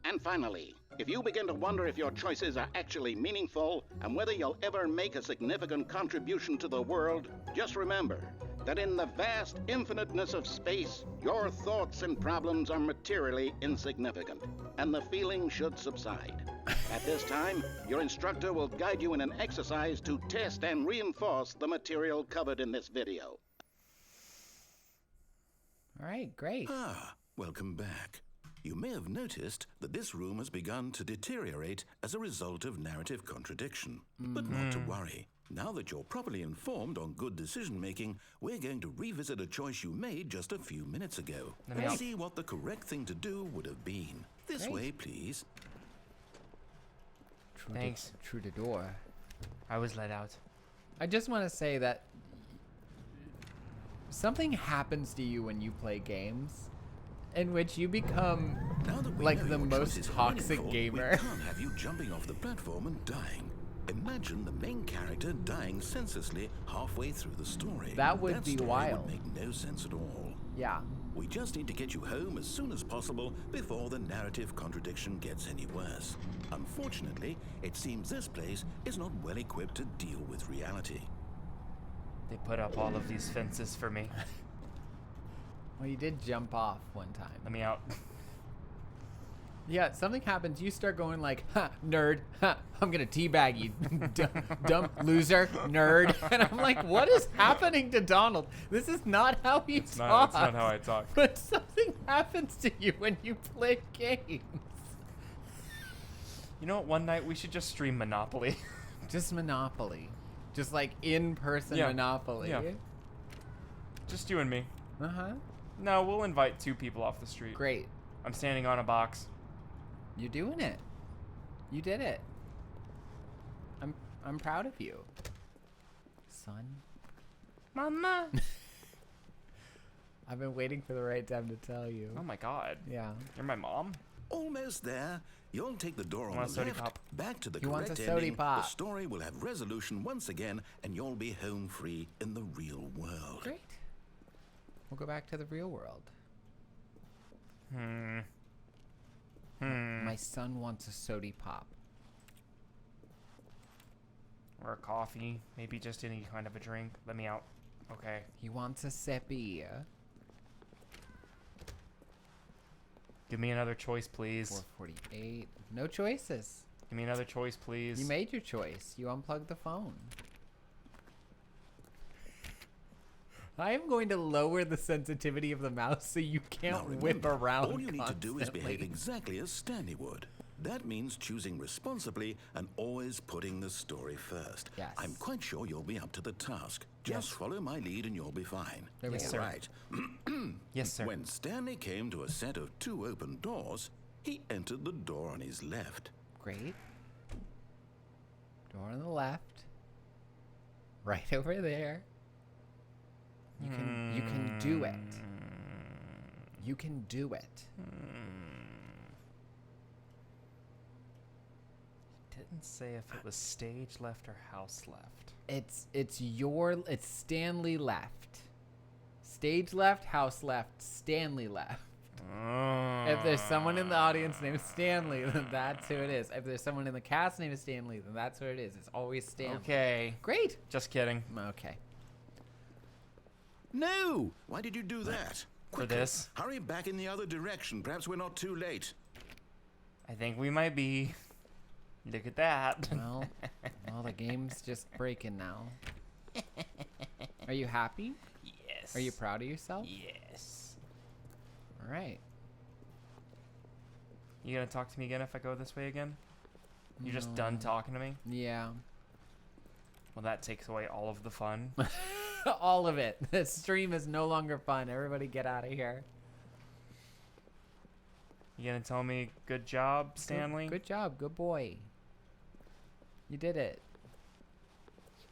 And finally, if you begin to wonder if your choices are actually meaningful and whether you'll ever make a significant contribution to the world, just remember that in the vast infiniteness of space, your thoughts and problems are materially insignificant, and the feeling should subside. At this time, your instructor will guide you in an exercise to test and reinforce the material covered in this video. All right, great. Ah, welcome back. You may have noticed that this room has begun to deteriorate as a result of narrative contradiction. But not to worry. Now that you're properly informed on good decision-making, we're going to revisit a choice you made just a few minutes ago me and out. see what the correct thing to do would have been. This Great. way, please. Thanks. Through the door. I was let out. I just want to say that something happens to you when you play games in which you become Now that we like know the your most choices are toxic meaningful, gamer. we can't have you jumping off the platform and dying. Imagine the main character dying senselessly halfway through the story. That would be story wild. Would make no sense at all. Yeah. We just need to get you home as soon as possible before the narrative contradiction gets any worse. Unfortunately, it seems this place is not well equipped to deal with reality. They put up all of these fences for me. Well, you did jump off one time. Let me out. Yeah, something happens. You start going like, "Ha, nerd! Ha, I'm gonna teabag you, dumb loser, nerd!" And I'm like, "What is happening to Donald? This is not how he talks." That's not how I talk. But something happens to you when you play games. You know what? One night we should just stream Monopoly. Just Monopoly, just like in-person Yeah. Monopoly. Yeah. Just you and me. Uh huh. No, we'll invite 2 people off the street. Great. I'm standing on a box. You're doing it. You did it. I'm proud of you, son. Mama. I've been waiting for the right time to tell you. Oh my god. Yeah. You're my mom? Almost there. You'll take the door on Want a the sody left, pop? back to the He wants correct a sody ending. pop. The story will have resolution once again, and you'll be home free in the real world. Great. We'll go back to the real world. My son wants a sody pop. Or a coffee. Maybe just any kind of a drink. Let me out. Okay. He wants a sippy. Give me another choice, please. 448. No choices. Give me another choice, please. You made your choice. You unplugged the phone. I am going to lower the sensitivity of the mouse so you Now can't whip remember, around. all you need to do is behave constantly. exactly as Stanley would. That means choosing responsibly and always putting the story first. Yes. I'm quite sure you'll be up to the task. Just Yes. follow my lead and you'll be fine. There we Yes, go. sir. Right. Yes, sir. When Stanley came to a set of 2 open doors, he entered the door on his left. Great. Door on the left. Right over there. You can do it. You can do it. Didn't say if it was stage left or house left. It's Stanley left. Stage left, house left, Stanley left. If there's someone in the audience named Stanley, then that's who it is. If there's someone in the cast named Stanley, then that's who it is. It's always Stanley. Okay. Great. Just kidding. Okay. No! Why did you do that? For this? Hurry back in the other direction. Perhaps we're not too late. I think we might be. Look at that. Well, the game's just breaking now. Are you happy? Yes. Are you proud of yourself? Yes. All right. You gonna talk to me again if I go this way again? You just done talking to me? Yeah. Well, that takes away all of the fun. All of it. The stream is no longer fun. Everybody get out of here. You gonna tell me good job, Stanley? Good job. Good boy. You did it.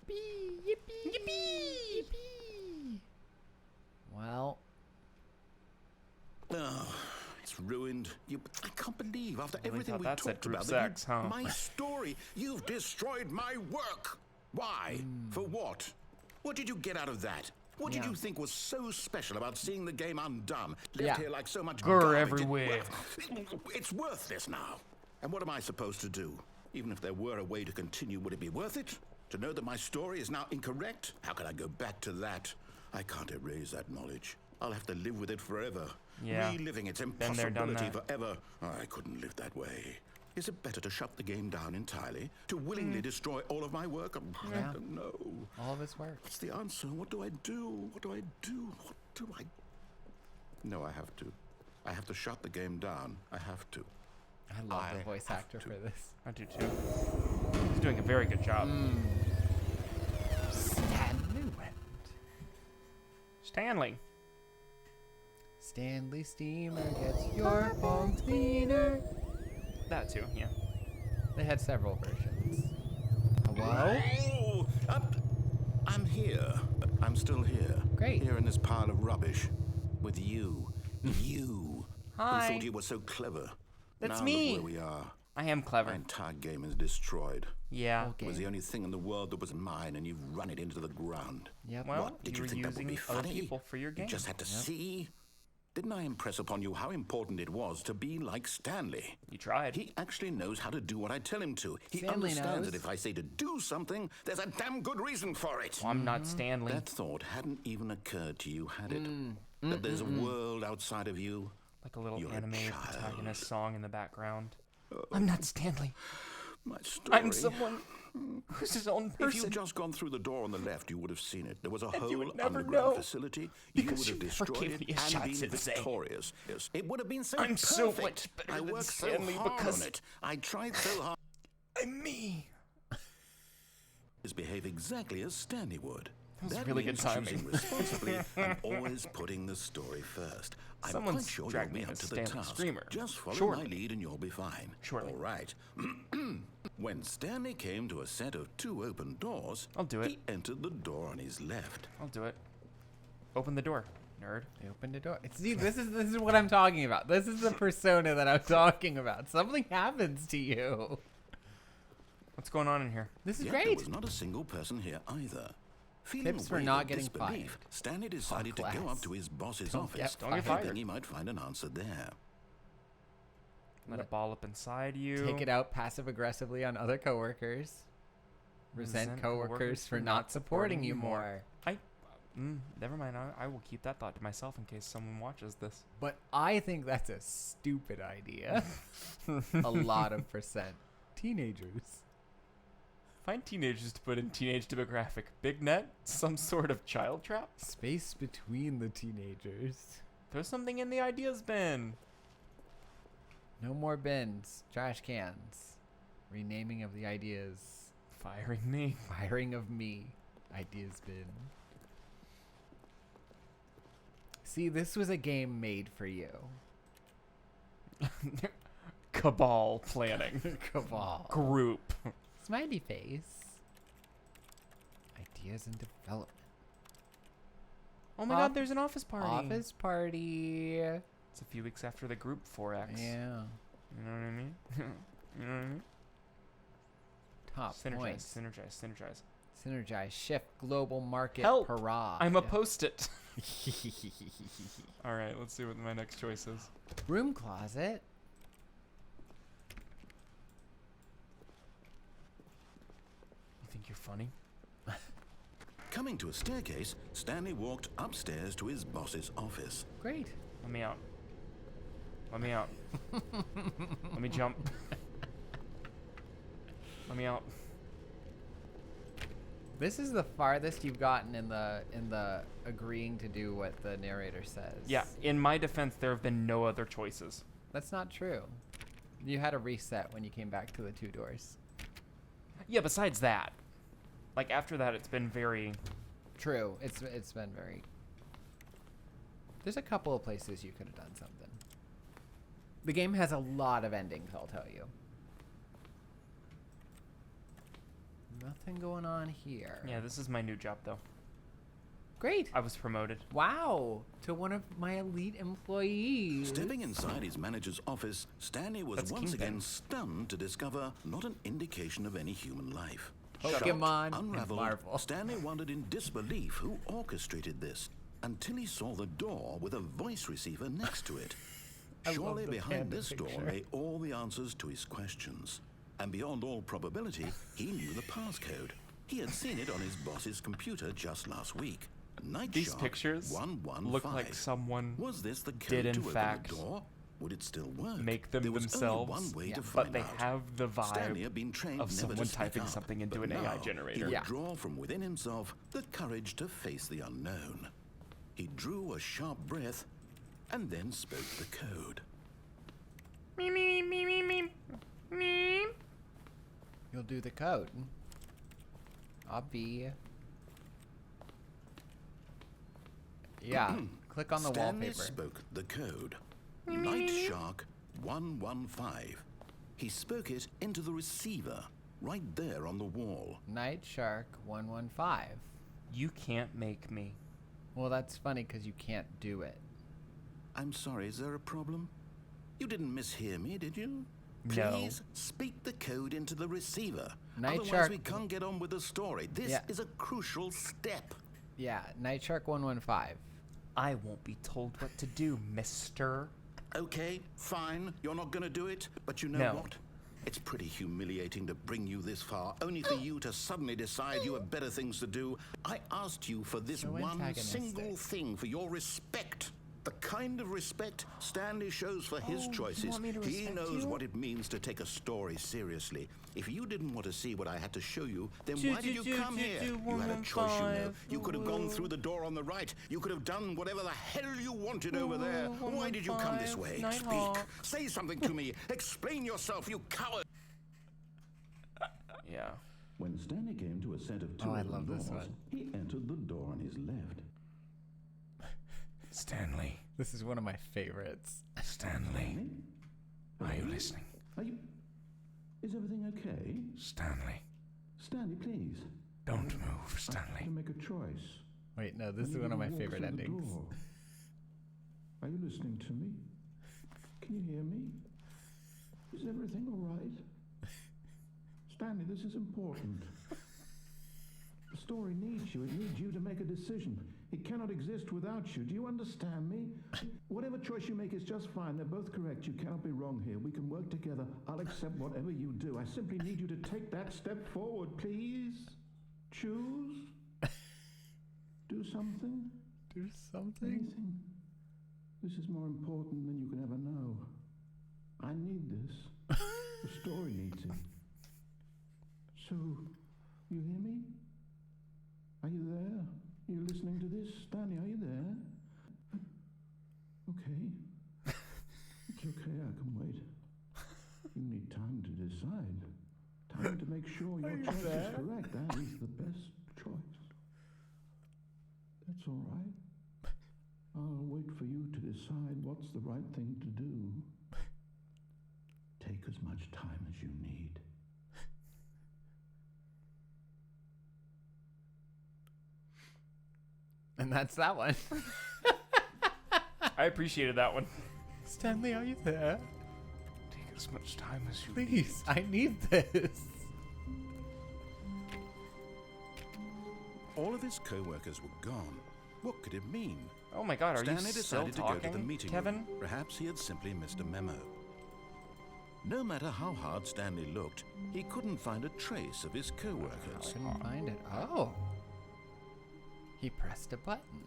Yippee! Yippee! Yippee! Yippee! Well, Oh, it's ruined. I can't believe after really everything thought we that said talked group about sex, huh? my story, you've destroyed my work. Why? For what? What did you get out of that? What did Yeah. you think was so special about seeing the game undone, left Yeah. here like so much Grr garbage? everywhere. It's worthless now. And what am I supposed to do? Even if there were a way to continue, would it be worth it? To know that my story is now incorrect? How can I go back to that? I can't erase that knowledge. I'll have to live with it forever. Yeah. Reliving its Been there, done impossibility that. forever. I couldn't live that way. Is it better to shut the game down entirely? To willingly destroy all of my work? I Yeah. don't know. all of his work. What's the answer? What do I do? What do I do? What do I... No, I have to. I have to shut the game down. I have to. I love I the voice have actor to. for this. I do too. He's doing a very good job. Stanley went. Stanley. Stanley Steamer gets your home cleaner. That too, yeah. They had several versions. Hello? Oh, I'm here. I'm still here. Great. Here in this pile of rubbish. With you. You. Hi. Who thought you were so clever. That's now me. Look where we are. I am My clever. entire game is destroyed. Yeah. It was the only thing in the world that was mine, and you've run it into the ground. Yep. Well, What, did you you were think that would using be other funny? people for your game. You just had to see? Didn't I impress upon you how important it was to be like Stanley? You tried. He actually knows how to do what I tell him to. He Stanley understands knows. that if I say to do something, there's a damn good reason for it. Well, I'm not Stanley. That thought hadn't even occurred to you, had it? That there's a world outside of you? Like a little You're a animated child. protagonist song in the background. I'm not Stanley. My story. I'm someone who's his own If person. you'd just gone through the door on the left, you would have seen it. There was a And you whole would never underground know, facility. You would because have you never destroyed gave it me a and shot been to say. victorious. Yes, it would have been so I'm perfect. so much better I than worked Stanley so hard because- on it. I tried so hard I'm me. to behave exactly as Stanley would. was really good means timing. choosing responsibly and always putting the story first. I'm Someone's quite sure dragged you'll me be in up a to the Stanley task. screamer. Just follow Surely. my lead and you'll be fine. Surely. All right. When Stanley came to a set of 2 open doors, I'll do it. he entered the door on his left. I'll do it. Open the door, nerd. They opened the door. See, this is what I'm talking about. This is the persona that I'm talking about. Something happens to you. What's going on in here? This is Yet there great. was not a single person here either. Feeling Tips a for wave not of getting disbelief, fired. Stanley decided to go class. up to his boss's Don't office, Don't get hoping fired. he might find an answer there. Let a ball up inside you. Take it out passive aggressively on other coworkers. Resent coworkers for not supporting you more. Never mind. I will keep that thought to myself in case someone watches this. But I think that's a stupid idea. A lot of percent. Teenagers. Find teenagers to put in teenage demographic. Big net? Some sort of child trap? Space between the teenagers. Throw something in the ideas bin. No more bins. Trash cans. Renaming of the ideas. Firing me. Firing of me. Ideas bin. See, this was a game made for you. Cabal planning. Cabal. Group. Smiley face. Ideas in development. Oh my Off- god, there's an office party. Office party. It's a few weeks after the group 4X. Yeah. You know what I mean? You know what I mean? Top points. Synergize. Synergize. Shift. Global market. Help! Parade. I'm a post-it. All right, let's see what my next choice is. Room closet. You think you're funny? Coming to a staircase, Stanley walked upstairs to his boss's office. Great. Let me out. Let me out. Let me jump. Let me out. This is the farthest you've gotten in the agreeing to do what the narrator says. Yeah, in my defense, there have been no other choices. That's not true. You had a reset when you came back to the 2 doors. Yeah, besides that. Like, after that, it's been very... True. It's been very... There's a couple of places you could have done something. The game has a lot of endings, I'll tell you. Nothing going on here. Yeah, this is my new job, though. Great. I was promoted. Wow. To one of my elite employees. Stepping inside his manager's office, Stanley was That's once Kingpin. again stunned to discover not an indication of any human life. Pokemon and Unraveled, Marvel. Stanley wondered in disbelief who orchestrated this until he saw the door with a voice receiver next to it. I love Surely the behind panda this door picture. lay all the answers to his questions. And beyond all probability, he knew the passcode. He had seen it on his boss's computer just last week. Night These Shark pictures 115. look like someone Was this the code did, in to open fact, the door? Would it still work? make them there was themselves, only one way to but find they out. have the Stanley vibe had been trained of never someone to speak typing up, something into but an AI now generator. He would Yeah. draw from within himself the courage to face the unknown. He drew a sharp breath and then spoke the code. You'll do the code. Obvi. Yeah. Click on the Stanley wallpaper. spoke the code. Night Shark 115. He spoke it into the receiver, right there on the wall. Night Shark 115. You can't make me. Well, that's funny because you can't do it. I'm sorry, is there a problem? You didn't mishear me, did you? No. Please speak the code into the receiver. Night Otherwise, Shark- we can't get on with the story. This is a crucial step. Yeah, Night Shark 115. I won't be told what to do, mister. Okay, fine. You're not going to do it, but you know No. what? It's pretty humiliating to bring you this far, only for you to suddenly decide you have better things to do. I asked you for this So one antagonistic. single thing, for your respect. The kind of respect Stanley shows for his Oh, you choices. want me to He respect knows you? what it means to take a story seriously. If you didn't want to see what I had to show you, then Do, why did do, you do, come do, here? do, You had a choice, you know. 115. You could have gone through the door on the right. You could have done whatever the hell you wanted over there. Why did you come this way? 115, Speak. Nighthawk. Say something to me. Explain yourself, you coward. Yeah. When Stanley came to a set of two Oh, I open love this doors, one. he entered the door on his left. Stanley. This is one of my favorites. Stanley. Are you listening? Are you... Is everything okay? Stanley. Stanley, please. Don't move, I have to Stanley. make a choice. Wait, no, this I is need one you of to my walk favorite through the endings. door. Are you listening to me? Can you hear me? Is everything all right? Stanley, this is important. The story needs you. It needs you to make a decision. It cannot exist without you. Do you understand me? Whatever choice you make is just fine. They're both correct. You cannot be wrong here. We can work together. I'll accept whatever you do. I simply need you to take that step forward, please. Choose. Do something. Do something? Anything. This is more important than you can ever know. I need this. The story needs it. So, you hear me? Are you there? Are you listening to this? Stanley, are you there? Okay. It's okay, I can wait. You need time to decide. Time to make sure your choice is correct. That is the best choice. That's all right. I'll wait for you to decide what's the right thing to do. Take as much time as you need. And that's that one. I appreciated that one. Stanley, are you there? Take as much time as you need. Please, I need this. All of his co-workers were gone. What could it mean? Oh my god, are Stanley you still decided to go to the talking, meeting Kevin? room. Perhaps he had simply missed a memo. No matter how hard Stanley looked, he couldn't find a trace of his co-workers. Couldn't find it. Oh. He pressed a button.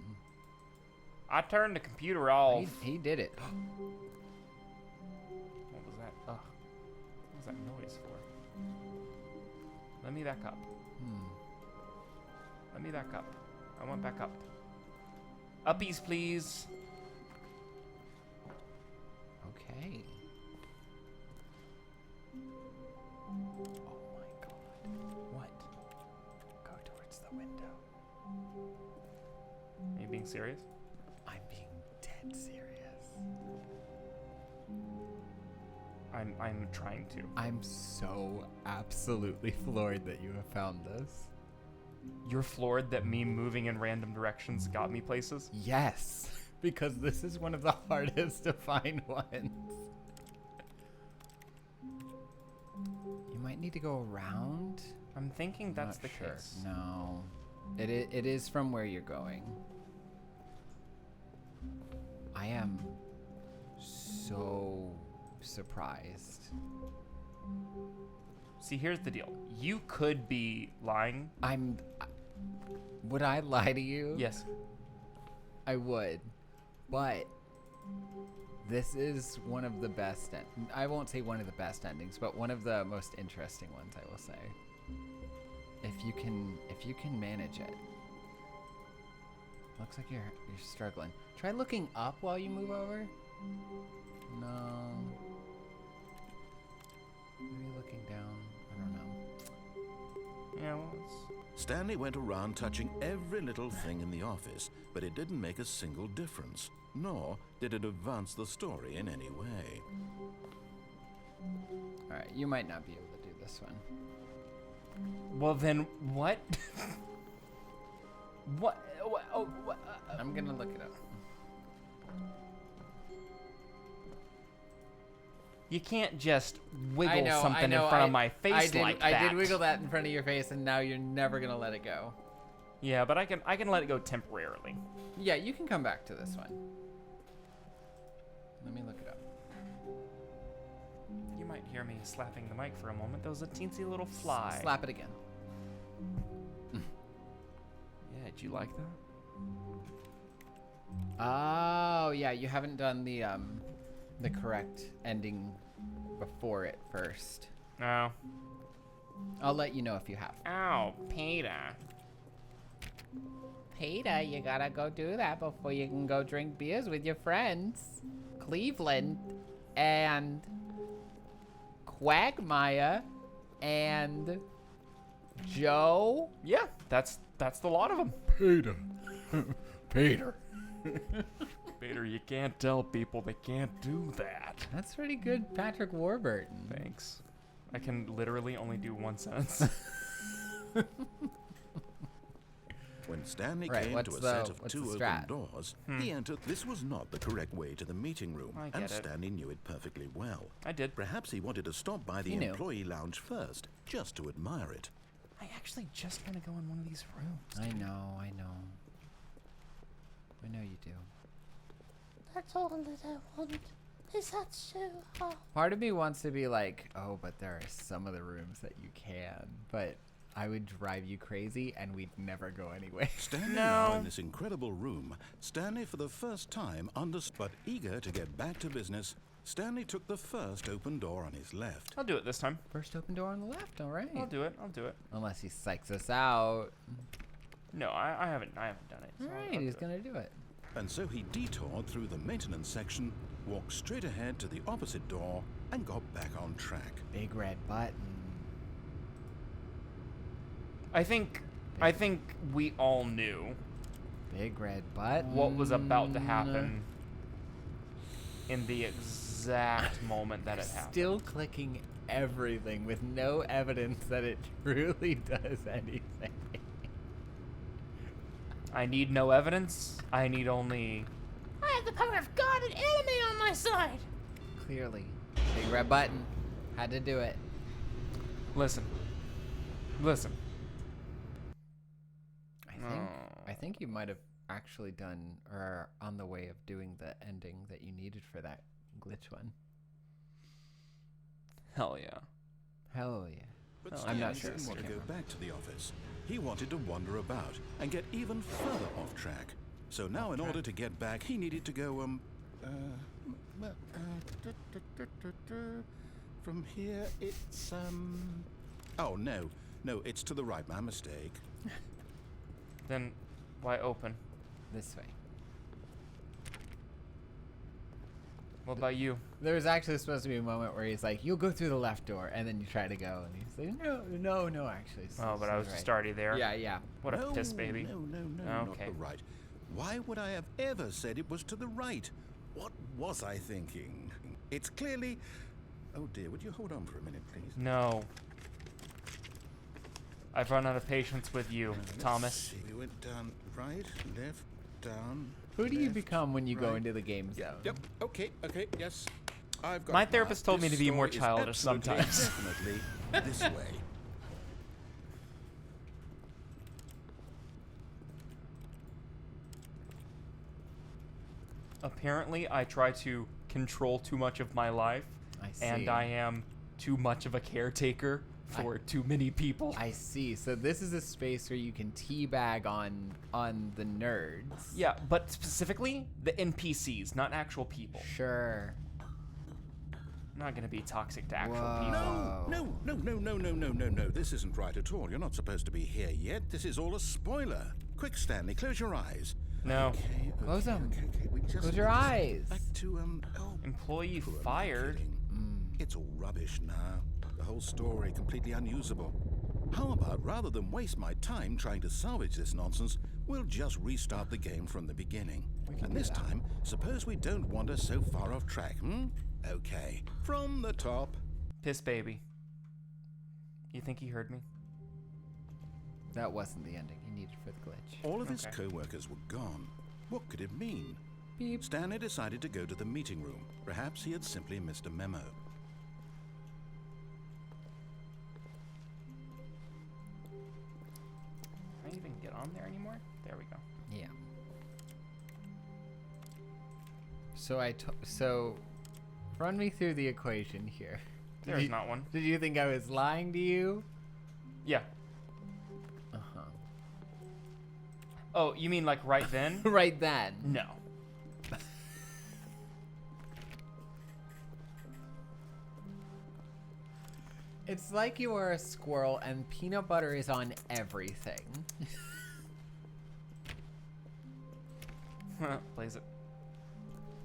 I turned the computer off. He did it. What was that? Ugh. What was that noise for? Let me back up. Let me back up. I want back up. Uppies, please. Okay. Oh my god. What? Go towards the window. Are you being serious? I'm being dead serious. I'm trying to. I'm so absolutely floored that you have found this. You're floored that me moving in random directions got me places? Yes, because this is one of the hardest to find ones. You might need to go around. I'm thinking that's Not the sure. case. No, it is from where you're going. I am so surprised. See, here's the deal. You could be lying. Would I lie to you? Yes. I would, but this is one of the best. I won't say one of the best endings, but one of the most interesting ones. I will say, if you can manage it. Looks like you're struggling. Try looking up while you move over. No. Maybe looking down. I don't know. Yeah, well, Stanley went around touching every little thing in the office, but it didn't make a single difference, nor did it advance the story in any way. All right, you might not be able to do this one. well then what? What? Oh, what? I'm gonna look it up. You can't just wiggle I know, something I know, in front of my face I did, like that. I did wiggle that in front of your face, and now you're never gonna let it go. Yeah, but I can let it go temporarily. Yeah, you can come back to this one. Let me look it up. You might hear me slapping the mic for a moment. That was a teensy little fly. Slap it again. Yeah, did you like that? Oh, yeah, you haven't done the correct ending before it first. No. I'll let you know if you have. Ow, Peter. Peter, you gotta go do that before you can go drink beers with your friends. Cleveland and Quagmire and Joe. Yeah, that's the lot of them. Peter. Peter. Peter, you can't tell people they can't do that. That's pretty good, Patrick Warburton. Thanks. I can literally only do one sentence. When Stanley Right, came to what's a set of what's 2 the open strat? doors, he entered. This was not the correct way to the meeting room, I and get it. Stanley knew it perfectly well. I did. Perhaps he wanted to stop by the He knew. employee lounge first, just to admire it. I actually just want to go in one of these rooms. I know. I know you do. That's all that I want. Is that so hard? Part of me wants to be like, oh, but there are some of the rooms that you can, but I would drive you crazy and we'd never go anyway. Standing No. now in this incredible room, Stanley for the first time understood. But eager to get back to business, Stanley took the first open door on his left. I'll do it this time. First open door on the left, all right. I'll do it. I'll do it. Unless he psychs us out. No, I haven't done it. so All I'll right, do he's it. gonna do it. And so he detoured through the maintenance section, walked straight ahead to the opposite door, and got back on track. Big red button. I think we all knew Big red button. what was about to happen in the exact moment that it happened. Still clicking everything with no evidence that it truly does anything. I need no evidence. I need only. I have the power of God and enemy on my side. Clearly. Big red button. Had to do it. Listen. I think you might have actually done or are on the way of doing the ending that you needed for that glitch one. Hell yeah. Hell yeah. But Oh, Stanley I'm not sure. didn't want to I go can't back to the office. He wanted to wander about and get even further off track. So now, in order to get back, he needed to go, from here, it's, oh, no, it's to the right, my mistake. Then why open? This way. What about you? There was actually supposed to be a moment where he's like, "You'll go through the left door," and then you try to go, and he's like, "No, actually." Oh, but I was just already there. Yeah. What a piss baby. No, Okay. not the right. Why would I have ever said it was to the right? What was I thinking? It's clearly... Oh dear, would you hold on for a minute, please? No. I've run out of patience with you, Let's Thomas. see, we went down right, left, down. Who do you left, become when you go right. into the game zone? Yep. Okay. Yes. I've got My it therapist now. told me This to be more story is childish absolutely, sometimes. Definitely this way. Apparently, I try to control too much of my life, I see. and I am too much of a caretaker for too many people. I see. So this is a space where you can teabag on the nerds. Yeah, but specifically the NPCs, not actual people. Sure. I'm not gonna be toxic to actual Whoa. people. No. This isn't right at all. You're not supposed to be here yet. This is all a spoiler. Quick, Stanley, close your eyes. No. Okay. Close them. Okay. Close your eyes. Back to, Employee who am I fired. kidding? It's all rubbish now. The whole story completely unusable. How about, rather than waste my time trying to salvage this nonsense, we'll just restart the game from the beginning. And this time, suppose we don't wander so far off track, Okay, from the top. Piss baby. You think he heard me? That wasn't the ending you needed for the glitch. All of his Okay. co-workers were gone. What could it mean? Beep. Stanley decided to go to the meeting room. Perhaps he had simply missed a memo. on there anymore? There we go. Yeah. So run me through the equation here. There's not one. Did you think I was lying to you? Yeah. Uh-huh. Oh, you mean like right then? Right then. No. It's like you are a squirrel and peanut butter is on everything. Plays it.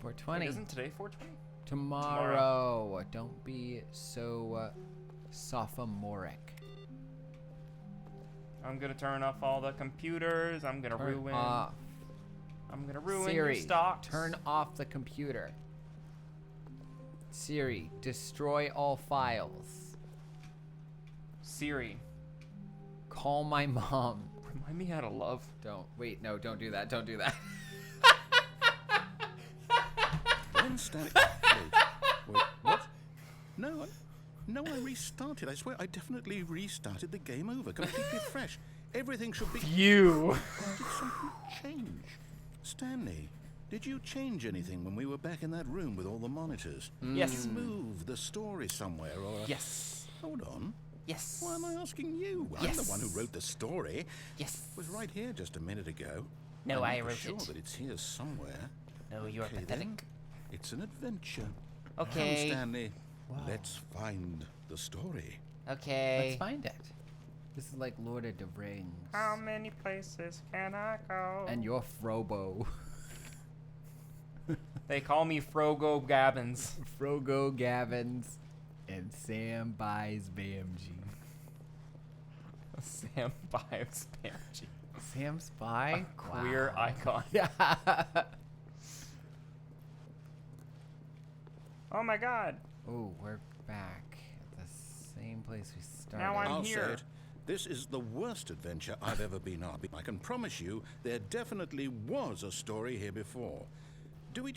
420. Wait, isn't today 420? Tomorrow. Don't be so sophomoric. I'm gonna turn off all the computers. I'm gonna Turn ruin. off. I'm gonna ruin Siri, your stocks. turn off the computer. Siri, destroy all files. Siri, Call my mom. remind me how to love. Don't. Wait, no, don't do that. Don't do that. When Stanley... Wait, what? No, I restarted. I swear, I definitely restarted the game over, completely fresh. Everything should be... You. Did something change? Stanley, did you change anything when we were back in that room with all the monitors? Yes. Did you move the story somewhere, or... Yes. Hold on. Yes. Why am I asking you? I'm the one who wrote the story. Yes. It was right here just a minute ago. No, I'm I not wrote sure it. that it's here somewhere. No, you are Okay, pathetic. then. It's an adventure. Okay. Come, Stanley. Let's find the story. Okay. Let's find it. This is like Lord of the Rings. How many places can I go? And you're Frobo. They call me Frogo Gabbins. Frogo Gavins and Sam buys BMG. Sam Bives Banshee. Sam Spy? Queer Wow. icon. Yeah. Oh my god. Oh, we're back at the same place we started. Now I'm I'll here. say it. This is the worst adventure I've ever been on. I can promise you there definitely was a story here before. Do we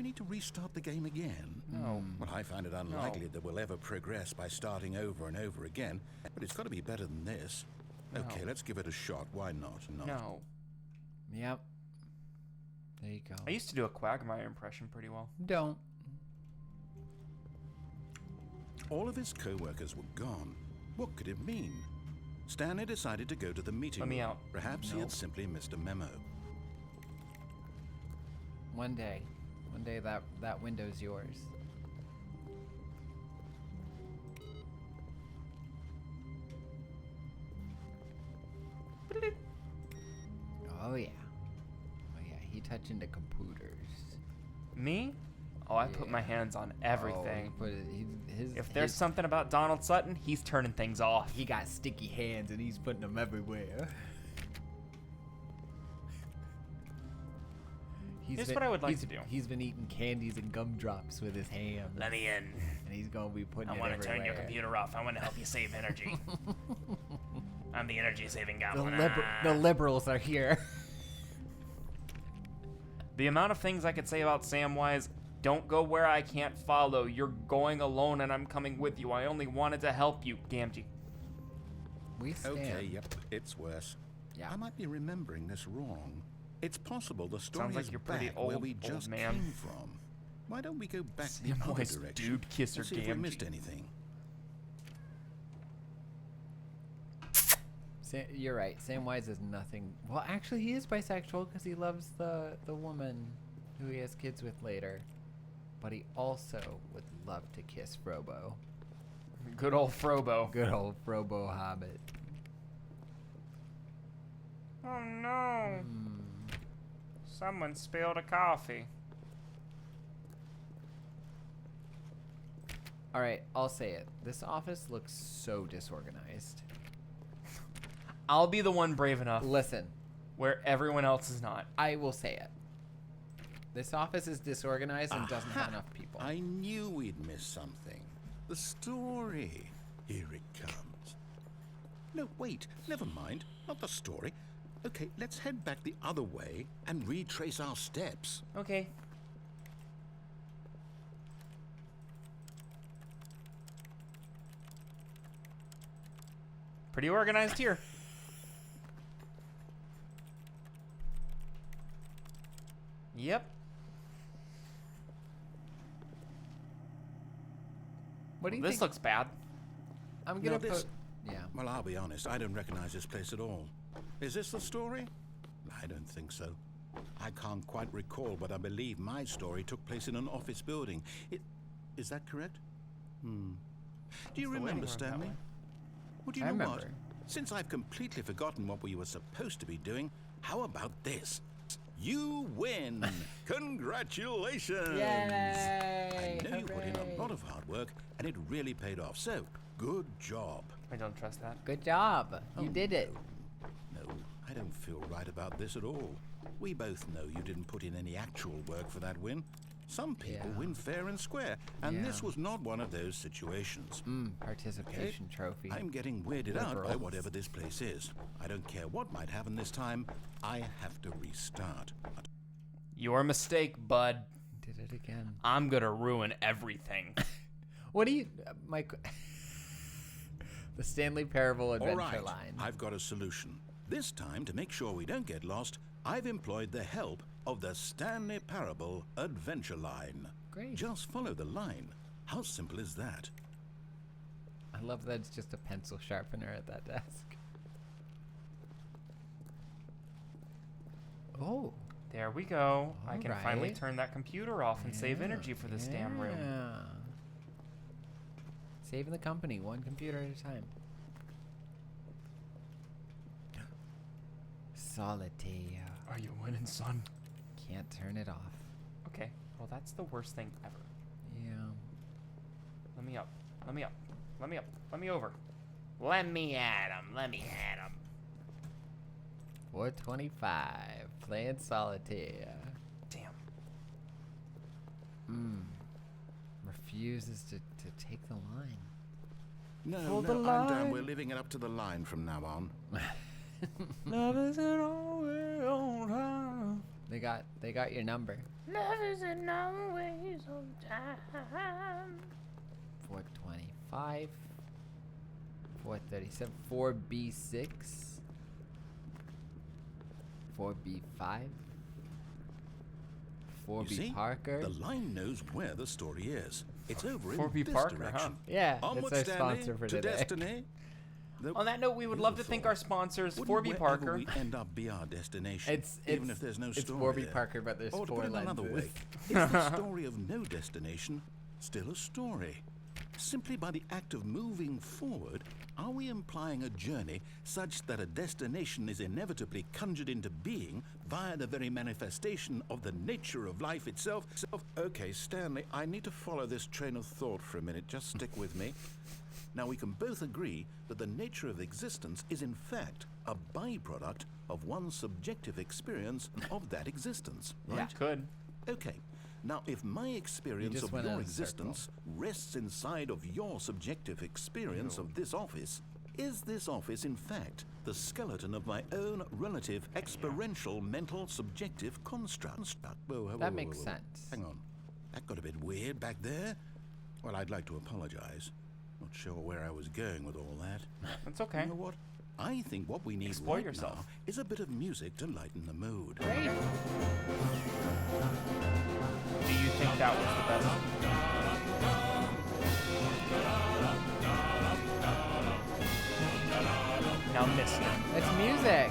need to restart the game again? No. Well, I find it unlikely that we'll ever progress by starting over and over again, but it's got to be better than this. No. Okay, let's give it a shot. Why not? No. Yep. There you go. I used to do a Quagmire impression pretty well. Don't. All of his co-workers were gone. What could it mean? Stanley decided to go to the meeting Let me room. out. Perhaps he had simply missed a memo. One day that window's yours. Oh yeah. Oh yeah, he touching the computers. Me? Oh, I put my hands on everything. Oh, If there's something about Donald Sutton, he's turning things off. he got sticky hands and he's putting them everywhere. Here's what I would like to do. He's been eating candies and gumdrops with his hands. Let me in. And he's gonna be putting I it want everywhere. to turn your computer off. I want to help you save energy. I'm the energy-saving The, goblin. the liberals are here. The amount of things I could say about Samwise. Don't go where I can't follow. You're going alone and I'm coming with you. I only wanted to help you, Gamgee. We stand. Okay, yep, it's worse. Yeah. I might be remembering this wrong. It's possible the story Sounds like is you're pretty back where old, we old just man. came from. Why don't we go back the other Samwise direction? dude kisser and see if we Gamgee. missed anything. You're right. Samwise is nothing. Well, actually, he is bisexual because he loves the woman who he has kids with later. But he also would love to kiss Frobo. Good old Frobo. Good old Frobo Hobbit. Oh no. Someone spilled a coffee. All right, I'll say it. This office looks so disorganized. I'll be the one brave enough Listen, where everyone else is not. I will say it. This office is disorganized and doesn't have enough people. I knew we'd miss something. The story. Here it comes. No, wait. Never mind. Not the story. Okay, let's head back the other way and retrace our steps. Okay. Pretty organized here. Yep. What do you This think? looks bad. I'm You gonna know, this- put. Yeah. Well, I'll be honest, I don't recognize this place at all. Is this the story? I don't think so. I can't quite recall, but I believe my story took place in an office building. Is that correct? Do you the waiting remember, room that Stanley? way. Well, do you I know what? remember. Since I've completely forgotten what we were supposed to be doing, how about this? You win! Congratulations! Yay! I know you put in a lot of hard work, and it really paid off. So, good job. I don't trust that. Good job. You did it. No, I don't feel right about this at all. We both know you didn't put in any actual work for that win. Some people Yeah. win fair and square, and this Yeah. was not one of those situations. Participation trophy. I'm getting weirded out by Liberals. whatever this place is. I don't care what might happen this time. I have to restart. Your mistake, bud. Did it again. I'm gonna ruin everything. What do you, Mike? The Stanley Parable All adventure right, line. I've got a solution. This time, to make sure we don't get lost, I've employed the help of the Stanley Parable adventure line. Great. Just follow the line. How simple is that? I love that it's just a pencil sharpener at that desk. Oh. There we go. I can finally Alright. turn that computer off and save energy for this damn room. Yeah. Saving the company, one computer at a time. Solitaire. Are you winning, son? Can't turn it off. Okay. Well, that's the worst thing ever. Yeah. Let me up. Let me up. Let me up. Let me over. Let me at him. Let me at him. 425. Playing solitaire. Damn. Refuses to take the line. No, For no, the I'm down. line. We're leaving it up to the line from now on. Love isn't always on time. They got your number. Love isn't always on time. 425. 437. 4B6. 4B5. You 4B see, Parker. the line knows where the story is. It's over in 4B this Parker, direction. Yeah, Onward, it's our Stanley, sponsor for to today. destiny. On that note, we would love to thank our sponsors, Wouldn't 4B wherever Parker. we end up be our destination, It's even if there's no it's story 4B there. Parker, but there's Or to 4 put it lenses. another way, is the story of no destination still a story? Simply by the act of moving forward, are we implying a journey such that a destination is inevitably conjured into being via the very manifestation of the nature of life itself? Okay, Stanley, I need to follow this train of thought for a minute. Just stick with me. Now, we can both agree that the nature of existence is in fact a byproduct of one's subjective experience of that existence, right? Could. Okay. Now, if my experience just of went in your a circle. existence rests inside of your subjective experience of this office, is this office, in fact, the skeleton of my own relative experiential mental subjective construct? That makes sense. Hang on. That got a bit weird back there. Well, I'd like to apologize. Not sure where I was going with all that. That's okay. You know what? I think what we need Explore right yourself. now is a bit of music to lighten the mood. Great. Do you think that was the best? Now, Mister. It's music.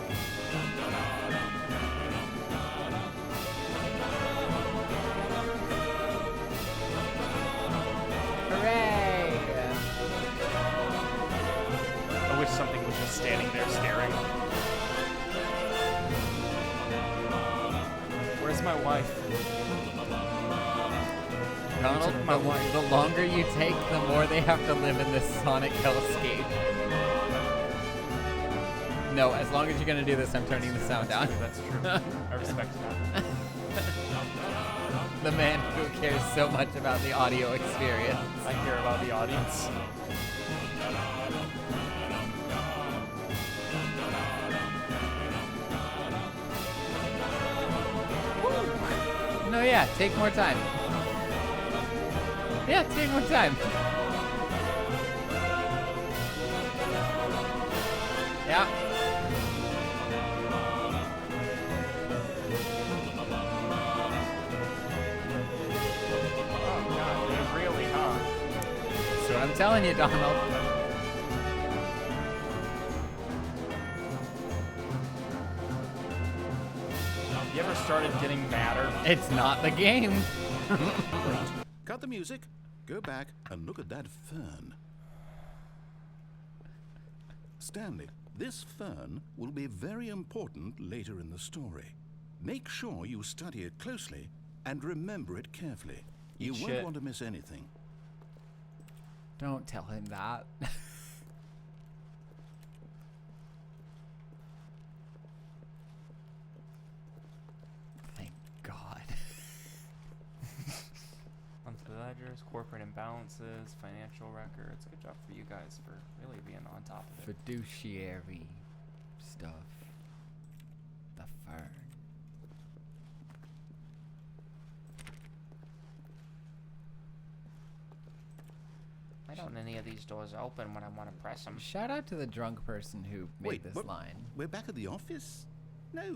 Hooray! I wish something was just standing there staring. Where's my wife? Donald, took my wife. the longer you take, the more they have to live in this sonic hellscape. No, as long as you're gonna do this, I'm turning the sound down. That's true. I respect that. The man who cares so much about the audio experience. I care about the audience. No, yeah, take more time. Yeah, take more time. Yeah. telling you, Donald. You ever started getting madder? It's not the game. Cut the music, go back, and look at that fern. Stanley, this fern will be very important later in the story. Make sure you study it closely and remember it carefully. You won't Shit. want to miss anything. Don't tell him that. Thank God. Monthly ledgers, corporate imbalances, financial records. Good job for you guys for really being on top of it. Fiduciary stuff. The fern. Why don't any of these doors open when I want to press them? Shout out to the drunk person who made Wait, this what? line. We're back at the office? No.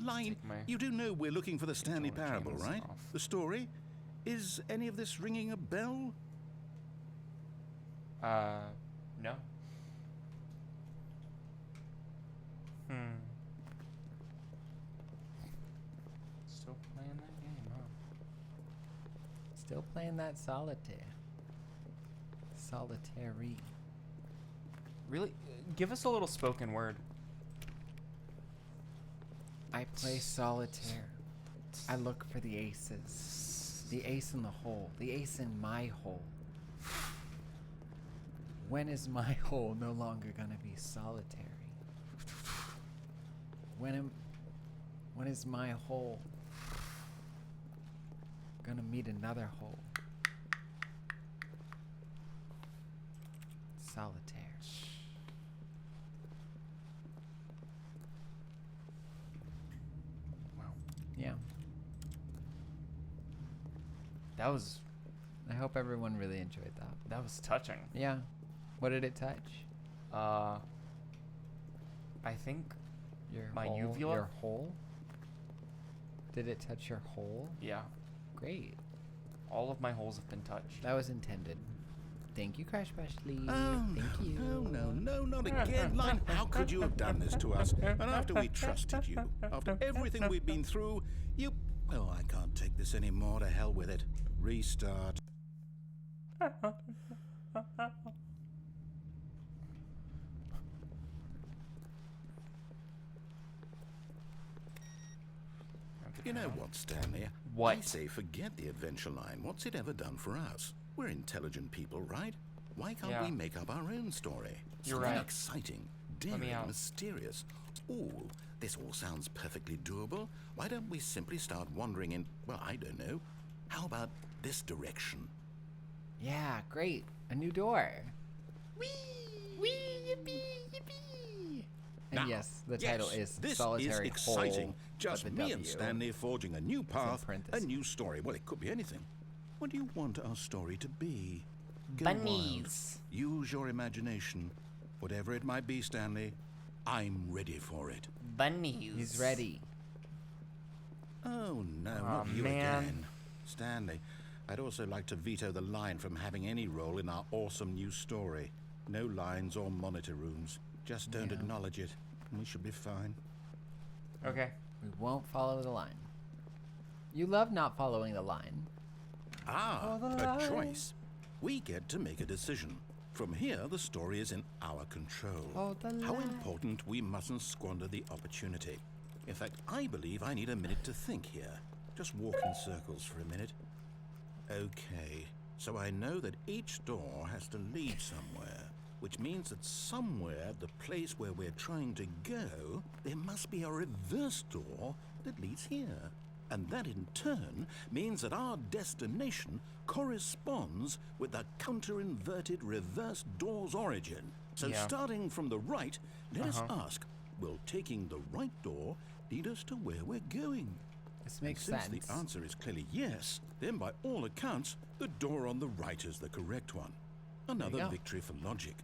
Line, Take my you do know we're looking for the Stanley control Parable, chains right? off. The story? Is any of this ringing a bell? No. Still playing that game, huh? Still playing that solitaire. Solitary. Really? Give us a little spoken word. I play solitaire. I look for the aces. The ace in the hole. The ace in my hole. When is my hole no longer gonna be solitary? When is my hole gonna meet another hole? Solitaire. Wow. Yeah. That was I hope everyone really enjoyed that. that was touching. Yeah. What did it touch? I think Your My hole, uvula? Your hole? Did it touch your hole? yeah, Great. all of my holes have been touched. That was intended. Thank you, Crash Bashley. Oh, Thank you. no, not again. Line, how could you have done this to us? And after we trusted you, after everything we've been through, you... Oh, I can't take this anymore. To hell with it. Restart. You know what, Stanley? What? I say forget the adventure line. What's it ever done for us? We're intelligent people, right? Why can't Yeah. we make up our own story? You're Something right. exciting, Let me daring, out. mysterious. Ooh, this all sounds perfectly doable. Why don't we simply start wandering in, well, I don't know. How about this direction? Yeah, great. A new door. Whee! Wee, yippee, yippee. And Now, yes, the title is this Solitary is exciting. Hole. Just with a me and W. Stanley forging a new path, a parentheses. new story. Well, it could be anything. What do you want our story to be? Go Bunnies. wild. Use your imagination. Whatever it might be, Stanley, I'm ready for it. Bunnies. He's ready. Oh, no, Aw, not you man. again. Stanley, I'd also like to veto the line from having any role in our awesome new story. No lines or monitor rooms. Just don't acknowledge it, and we should be fine. Okay. We won't follow the line. You love not following the line. Ah, a choice. We get to make a decision. From here, the story is in our control. Oh, the How line. important we mustn't squander the opportunity. In fact, I believe I need a minute to think here. Just walk in circles for a minute. Okay, so I know that each door has to lead somewhere, which means that somewhere, the place where we're trying to go, there must be a reverse door that leads here. And that in turn means that our destination corresponds with the counter-inverted reverse door's origin. So Yeah. starting from the right, let us ask, will taking the right door lead us to where we're going? This makes Since sense. the answer is clearly yes, then by all accounts, the door on the right is the correct one. Another go. victory for logic.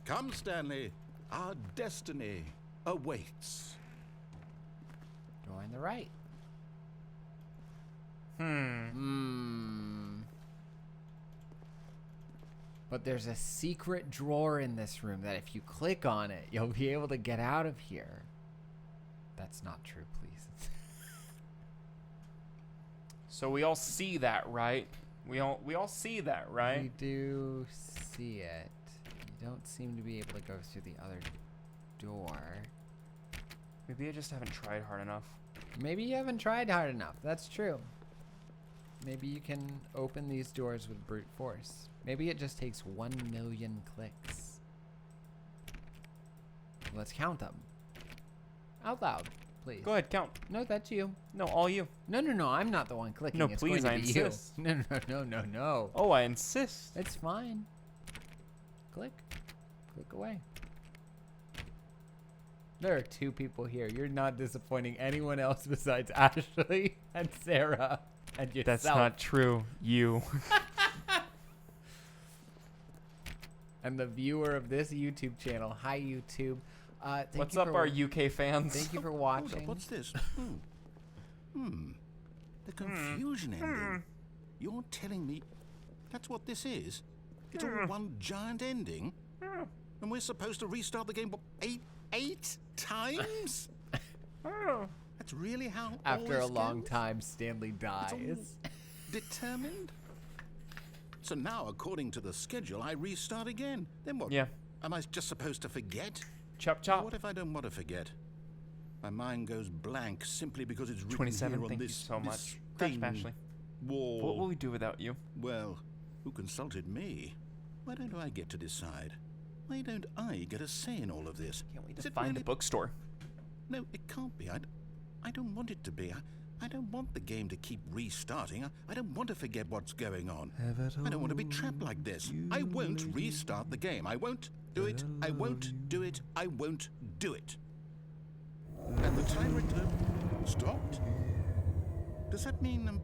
Come, Stanley, our destiny awaits. Door on the right. But there's a secret drawer in this room that if you click on it, you'll be able to get out of here. That's not true, please. So we all see that, right? We all see that, right? We do see it. You don't seem to be able to go through the other door. Maybe I just haven't tried hard enough. Maybe you haven't tried hard enough. That's true. Maybe you can open these doors with brute force. Maybe it just takes 1 million clicks. Let's count them. Out loud, please. Go ahead, count. No, that's you. No, all you. No, I'm not the one clicking. No, It's please, going I to be insist. You. No. Oh, I insist. It's fine. Click. Click away. There are 2 people here. You're not disappointing anyone else besides Ashley and Sarah and yourself. That's not true. You. And the viewer of this YouTube channel. Hi, YouTube. What's up, our UK fans? Thank you for Hold up, watching. what's this? The confusion ending. You're telling me that's what this is? It's all one giant ending? And we're supposed to restart the game, what, eight times? That's really how all After a this long goes? time, Stanley It's dies. all determined? So now, according to the schedule, I restart again. Then what? Yeah. Am I just supposed to forget? Chop chop. What if I don't want to forget? My mind goes blank simply because it's written 27. here on Thank you this, so this much. Crash thin Bashley. wall. What will we do without you? Well, who consulted me? Why don't I get to decide? Why don't I get a say in all of this? Can't wait Is to it find really- the bookstore. No, it can't be. I don't want it to be. I don't want the game to keep restarting. I don't want to forget what's going on. I don't want to be trapped like this. I won't restart the game. I won't do it. I won't do it. I won't do it. And the timer stopped. Does that mean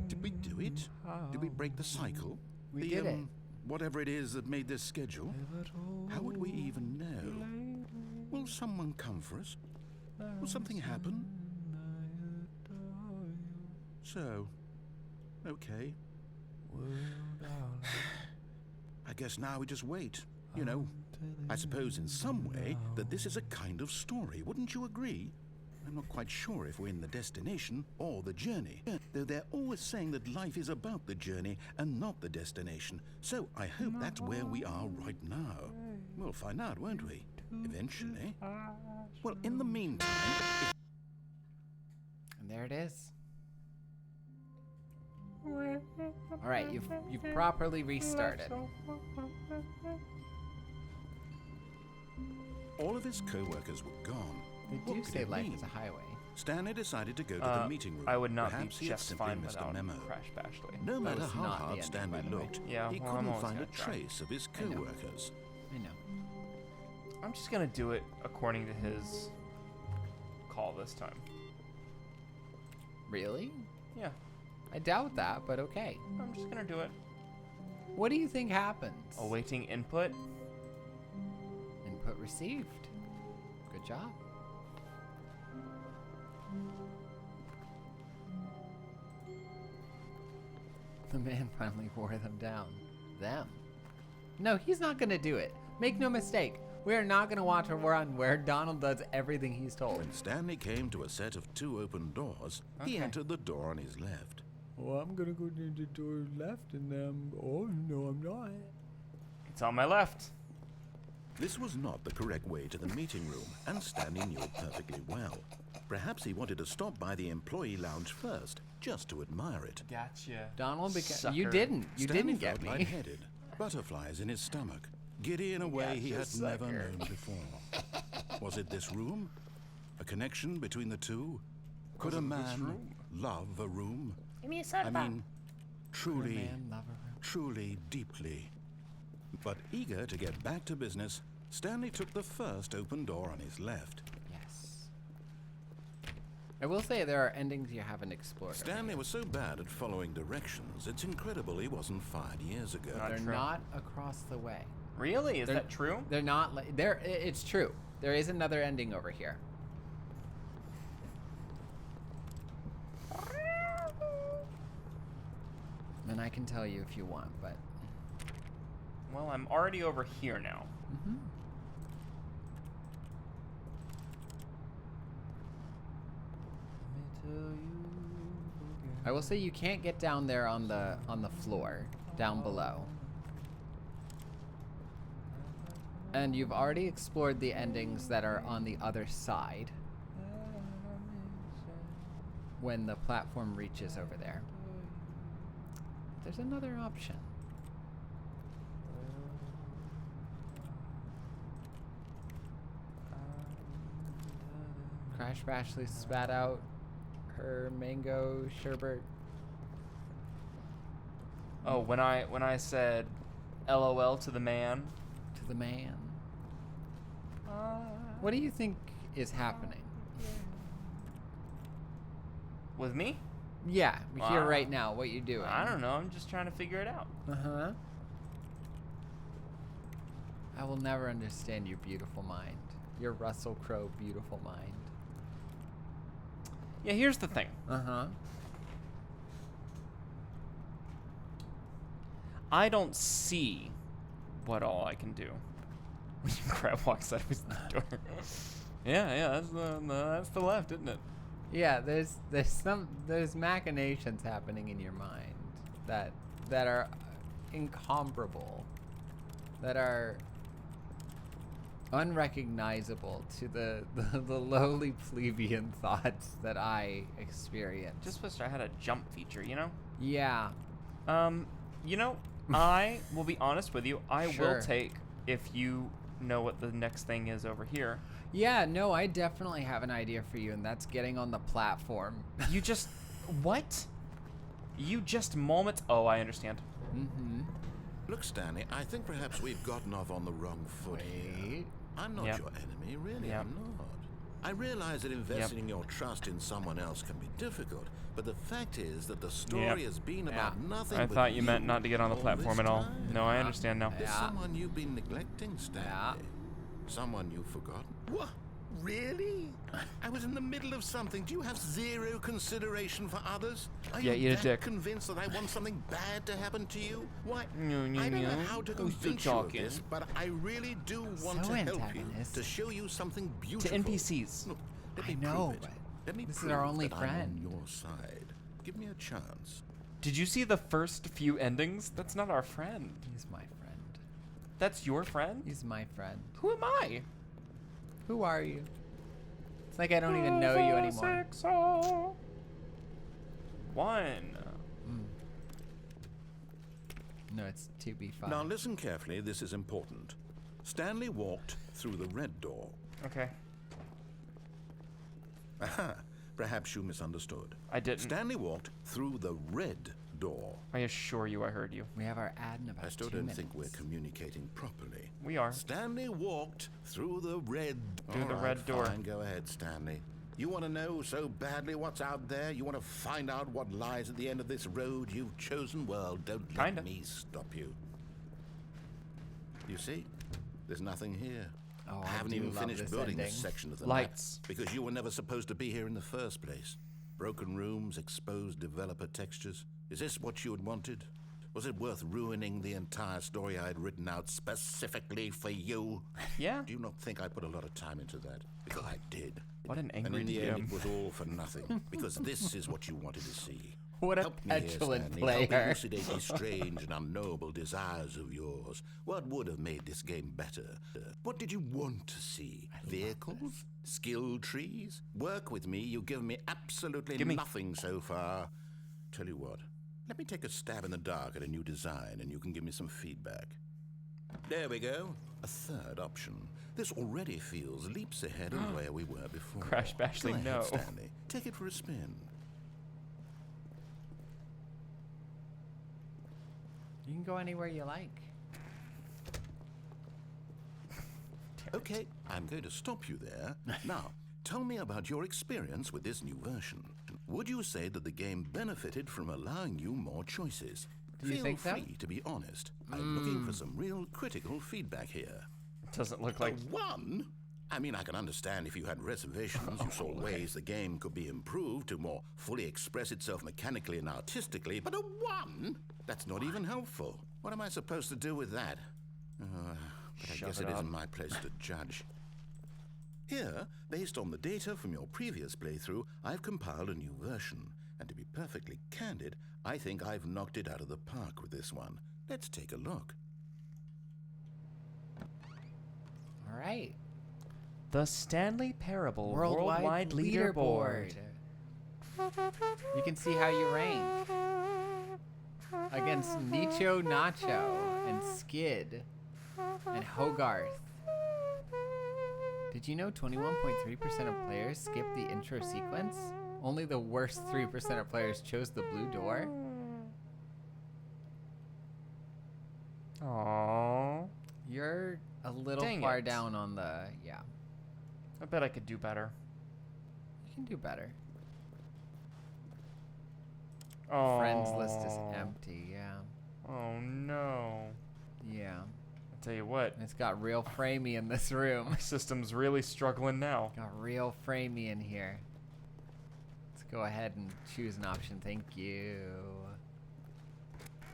did we do it? Did we break the cycle? We did it. Whatever it is that made this schedule. How would we even know? Will someone come for us? Will something happen? So, okay. I guess now we just wait. You know, I suppose in some way that this is a kind of story. Wouldn't you agree? I'm not quite sure if we're in the destination or the journey. Though they're always saying that life is about the journey and not the destination. So I hope that's where we are right now. We'll find out, won't we? Eventually. Well, in the meantime... And there it is. All right, you've properly restarted. All of his co-workers were gone. They What do could say it life mean? is a highway. Stanley decided to go to the meeting room. I would not Perhaps be he had just simply fine missed without a memo. Crash Bashley. No matter was how not the hard ending, Stanley by the way. looked, Yeah, he well, I'm couldn't always find a gonna try. trace of his I know. co-workers. I know. I'm just gonna do it according to his call this time. Really? Yeah, I doubt that, but okay. I'm just gonna do it. What do you think happens? Awaiting input. Input received. Good job. The man finally wore them down. Them. No, he's not gonna do it. Make no mistake. We are not gonna watch a run where Donald does everything he's told. When Stanley came to a set of 2 open doors, he Okay. entered the door on his left. Well, I'm gonna go to the door left and oh no, I'm not. It's on my left. This was not the correct way to the meeting room, and Stanley knew it perfectly well. Perhaps he wanted to stop by the employee lounge first, just to admire it. Gotcha. Donald, you Sucker. didn't. You Stanley didn't get felt me. lightheaded, butterflies in his stomach, giddy in a way he had Gotcha, never sucker. known before. Was it this room? A connection between the two? Could a man love a room? I mean, truly, Man, lover. truly, deeply. But eager to get back to business, Stanley took the first open door on his left. Yes. I will say there are endings you haven't explored. over Stanley here. was so bad at following directions, it's incredible he wasn't fired years ago. Not They're true. not across the way. Really? Is They're- that true? They're not. It's true. There is another ending over here. And I can tell you if you want, but Well, I'm already over here now. Mm-hmm. I will say you can't get down there on the floor down below. And you've already explored the endings that are on the other side when the platform reaches over there. There's another option. Crash Bashley spat out her mango sherbet. Oh, when I said LOL to the man. To the man. What do you think is happening? With me? Yeah, here Wow. right now, what you doing? I don't know. I'm just trying to figure it out. Uh-huh. I will never understand your beautiful mind. Your Russell Crowe beautiful mind. Yeah, here's the thing. Uh-huh. I don't see what all I can do. Crab walks out of his door. Yeah, that's the left, isn't it? Yeah, there's machinations happening in your mind that are incomparable, that are unrecognizable to the lowly plebeian thoughts that I experience. Just wish I had a jump feature, you know? Yeah. You know, I will be honest with you. I Sure. will take if you know what the next thing is over here. Yeah, no, I definitely have an idea for you, and that's getting on the platform. You just what? You just Oh, I understand. Mm-hmm. Look, Stanley, I think perhaps we've gotten off on the wrong foot here. Wait. I'm not Yep. your enemy, really, Yep. I'm not. I realize that investing your trust in someone else can be difficult, but the fact is that the story has been about nothing I but thought you meant not to get on the all platform this at all. time. No, I understand now. There's Yeah. someone you've been neglecting, Stanley. Yeah. Someone you've forgotten. What? Really? I was in the middle of something. Do you have zero consideration for others? Are Yeah, you eat a that dick. convinced that I want something bad to happen to you? Why? No, I don't know no. how to Who's convince you of talking? this, but I really do want So to help you, antagonistic. to show you something To beautiful. NPCs. Look, let I me know, prove it. but Let me this is prove our only that friend. I'm on your side. Give me a chance. Did you see the first few endings? That's not our friend. He's my friend. That's your friend? He's my friend. Who am I? Who are you? It's like I don't even know you anymore. 1. No, it's 2B5. Now listen carefully, this is important. Stanley walked through the red door. Okay. Aha, perhaps you misunderstood. I didn't. Stanley walked through the red door. I assure you I heard you. We have our ad in about I still 2 don't minutes. think we're communicating properly. We are. Stanley walked through the red Through the All red door. Fine, go ahead, Stanley. You want to know so badly what's out there? You want to find out what lies at the end of this road you've chosen? Well, don't Kinda. let me stop you. You see? There's nothing here. Oh, I I haven't do even love finished this building this ending. section of the Lights. map because you were never supposed to be here in the first place. Broken rooms, exposed developer textures. Is this what you had wanted? Was it worth ruining the entire story I had written out specifically for you? Yeah. Do you not think I put a lot of time into that? Because I did. What an And angry in the end, DM. it was all for nothing. Because this is what you wanted to see. What a Help me here, petulant Stanley. Help player. elucidate these strange and unknowable desires of yours. What would have made this game better? What did you want to see? Vehicles? Skill trees? Work with me. You've given me absolutely Give me- nothing so far. Tell you what. Let me take a stab in the dark at a new design and you can give me some feedback. There we go. A third option. This already feels leaps ahead of where we were before. Crash Bashley, Go ahead, no. Stanley. Take it for a spin. You can go anywhere you like. Okay, I'm going to stop you there. Now, tell me about your experience with this new version. Would you say that the game benefited from allowing you more choices? Do you Feel think so? free to be honest. I'm looking for some real critical feedback here. Doesn't look like. A 1? I mean, I can understand if you had reservations, you saw ways the game could be improved to more fully express itself mechanically and artistically, but a 1? That's not even helpful. What am I supposed to do with that? But I Shove guess it it up. isn't my place to judge. Here, based on the data from your previous playthrough, I've compiled a new version. And to be perfectly candid, I think I've knocked it out of the park with this one. Let's take a look. All right. The Stanley Parable Worldwide leaderboard. You can see how you rank against Nicho Nacho and Skid and Hogarth. Did you know 21.3% of players skip the intro sequence? Only the worst 3% of players chose the blue door. Aww. You're a little Dang far it. down on the, yeah. I bet I could do better. You can do better. Oh. Friends list is empty, yeah. Oh no. Yeah. I'll tell you what. It's got real framey in this room. My system's really struggling now. Got real framey in here. Let's go ahead and choose an option. Thank you.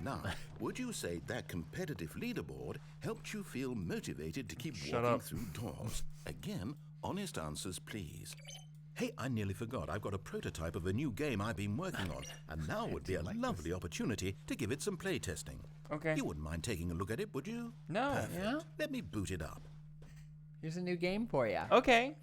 Now, would you say that competitive leaderboard helped you feel motivated to keep Shut walking up. through doors? Again, honest answers, please. Hey, I nearly forgot. I've got a prototype of a new game I've been working on, and now would be a lovely opportunity to give it some play testing. Okay. You wouldn't mind taking a look at it, would you? No. Perfect. Yeah? Let me boot it up. Here's a new game for you. Okay.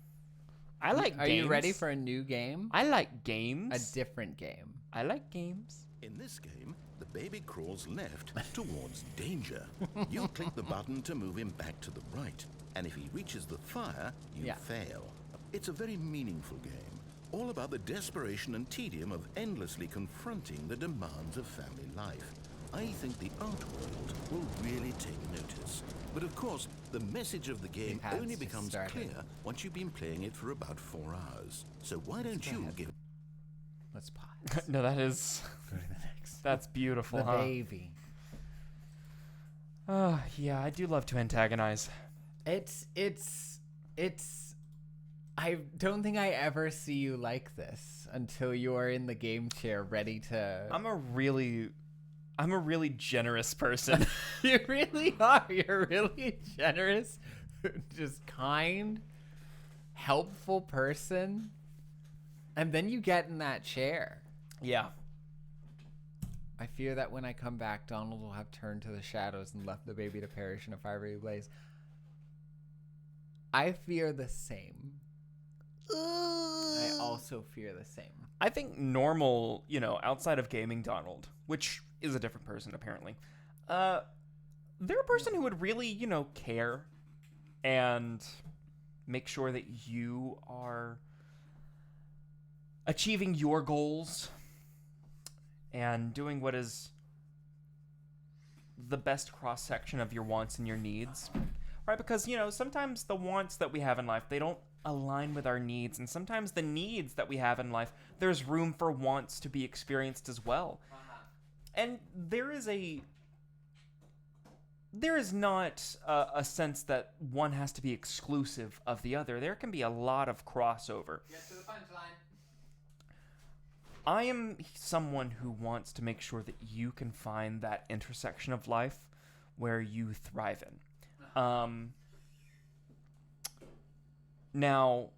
I like Are games. you ready for a new game? I like games. A different game. I like games. In this game, the baby crawls left towards danger. You click the button to move him back to the right, and if he reaches the fire, you Yeah. fail. It's a very meaningful game, all about the desperation and tedium of endlessly confronting the demands of family life. I think the art world will really take notice. But of course, the message of the game has only just becomes started. clear once you've been playing it for about 4 hours. So why don't go you ahead. give Let's pause. No, that is. Go to the next. That's beautiful, The huh? baby. Oh, yeah, I do love to antagonize. It's I don't think I ever see you like this until you are in the game chair ready to I'm a really generous person. You really are. You're really generous, just kind, helpful person. And then you get in that chair. Yeah. I fear that when I come back, Donald will have turned to the shadows and left the baby to perish in a fiery blaze. I fear the same. I also fear the same. I think normal, outside of gaming Donald, which is a different person apparently, they're a person who would really, care and make sure that you are achieving your goals and doing what is the best cross-section of your wants and your needs, right? Because, sometimes the wants that we have in life, they don't align with our needs, and sometimes the needs that we have in life, there's room for wants to be experienced as well. And there is not a sense that one has to be exclusive of the other. There can be a lot of crossover. Get to the punchline. I am someone who wants to make sure that you can find that intersection of life where you thrive in. Now,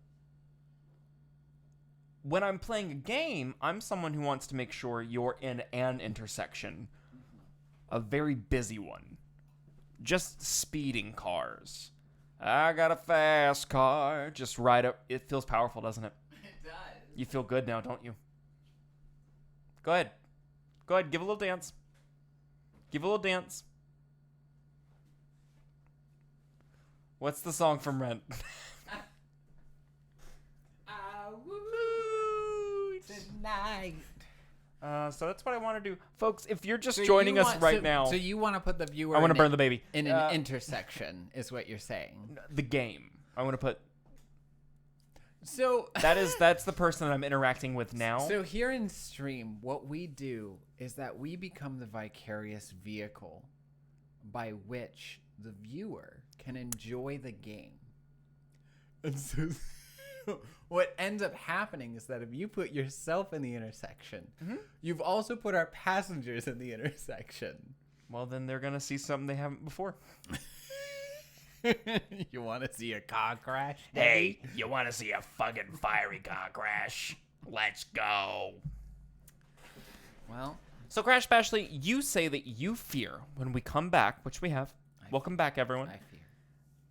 when I'm playing a game, I'm someone who wants to make sure you're in an intersection, a very busy one, just speeding cars. I got a fast car, just right up. It feels powerful, doesn't it? It does. You feel good now, don't you? Go ahead. Give a little dance. Give a little dance. What's the song from Rent? Tonight. So that's what I want to do. Folks, if you're just So joining you us want- right so- now, So you want to put the viewer I want to in burn it- the baby. in an intersection, is what you're saying. The game. I want to put... So That's the person that I'm interacting with now. So here in stream, what we do is that we become the vicarious vehicle by which the viewer can enjoy the game. And so what ends up happening is that if you put yourself in the intersection, you've also put our passengers in the intersection. Well, then they're going to see something they haven't before. You want to see a car crash? Hey, you want to see a fucking fiery car crash? Let's go. Well, So, Crash Bashley, you say that you fear when we come back, which we have. Welcome back, everyone. I fear.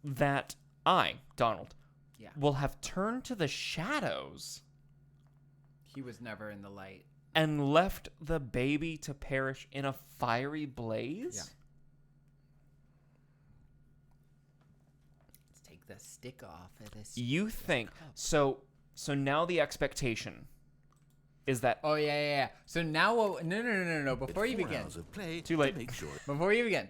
That I, Donald, Yeah. will have turned to the shadows He was never in the light. and left the baby to perish in a fiery blaze? Yeah. Let's take the stick off of this. You think so now the expectation is that Oh yeah. So now what? No. Before you 4 begin, hours of play Too late. To make sure before you begin,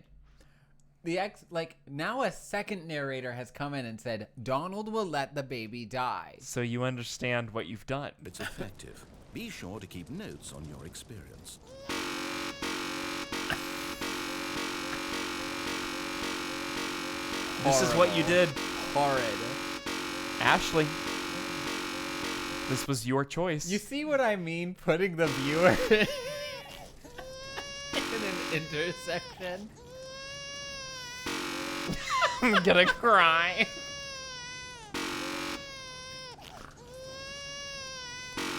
now a second narrator has come in and said Donald will let the baby die. so you understand what you've done. it's effective. Be sure to keep notes on your experience. This is what you did, Horrid. Ashley. This was your choice. You see what I mean? Putting the viewer in an intersection. I'm gonna cry.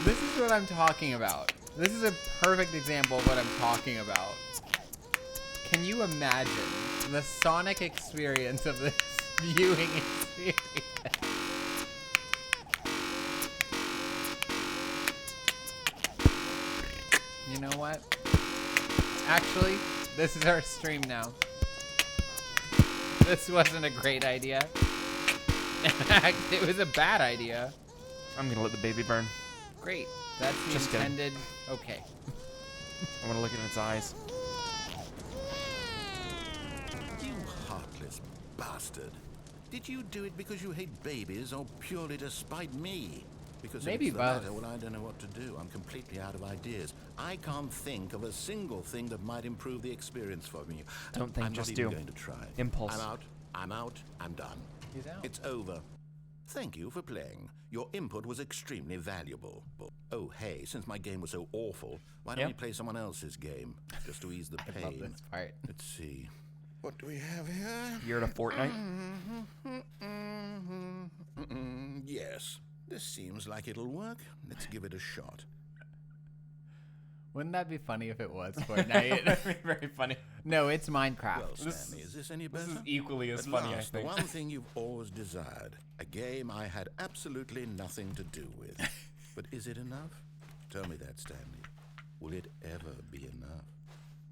This is what I'm talking about. This is a perfect example of what I'm talking about. Can you imagine the sonic experience of this viewing experience? You know what? Actually, this is our stream now. This wasn't a great idea. In fact, it was a bad idea. I'm gonna let the baby burn. Great. That's the Just kidding. intended. Okay. I want to look in its eyes. You heartless bastard. Did you do it because you hate babies or purely to spite me? Because Maybe if it's the both. latter, well, I don't know what to do. I'm completely out of ideas. I can't think of a single thing that might improve the experience for me. Don't think, I'm just not even do. going to try. Impulse. I'm out. I'm done. He's out. It's over. Thank you for playing. Your input was extremely valuable. Oh, hey, since my game was so awful, why don't Yeah. we play someone else's game? Just to ease the I pain. love this part. Let's see. What do we have here? You're at a Fortnite? Yes. This seems like it'll work. Let's give it a shot. Wouldn't that be funny if it was Fortnite? Very funny. No, it's Minecraft. Well, Stanley, is this any better? This is equally as At funny, I last, the think. one thing you've always desired. A game I had absolutely nothing to do with. But is it enough? Tell me that, Stanley. Will it ever be enough?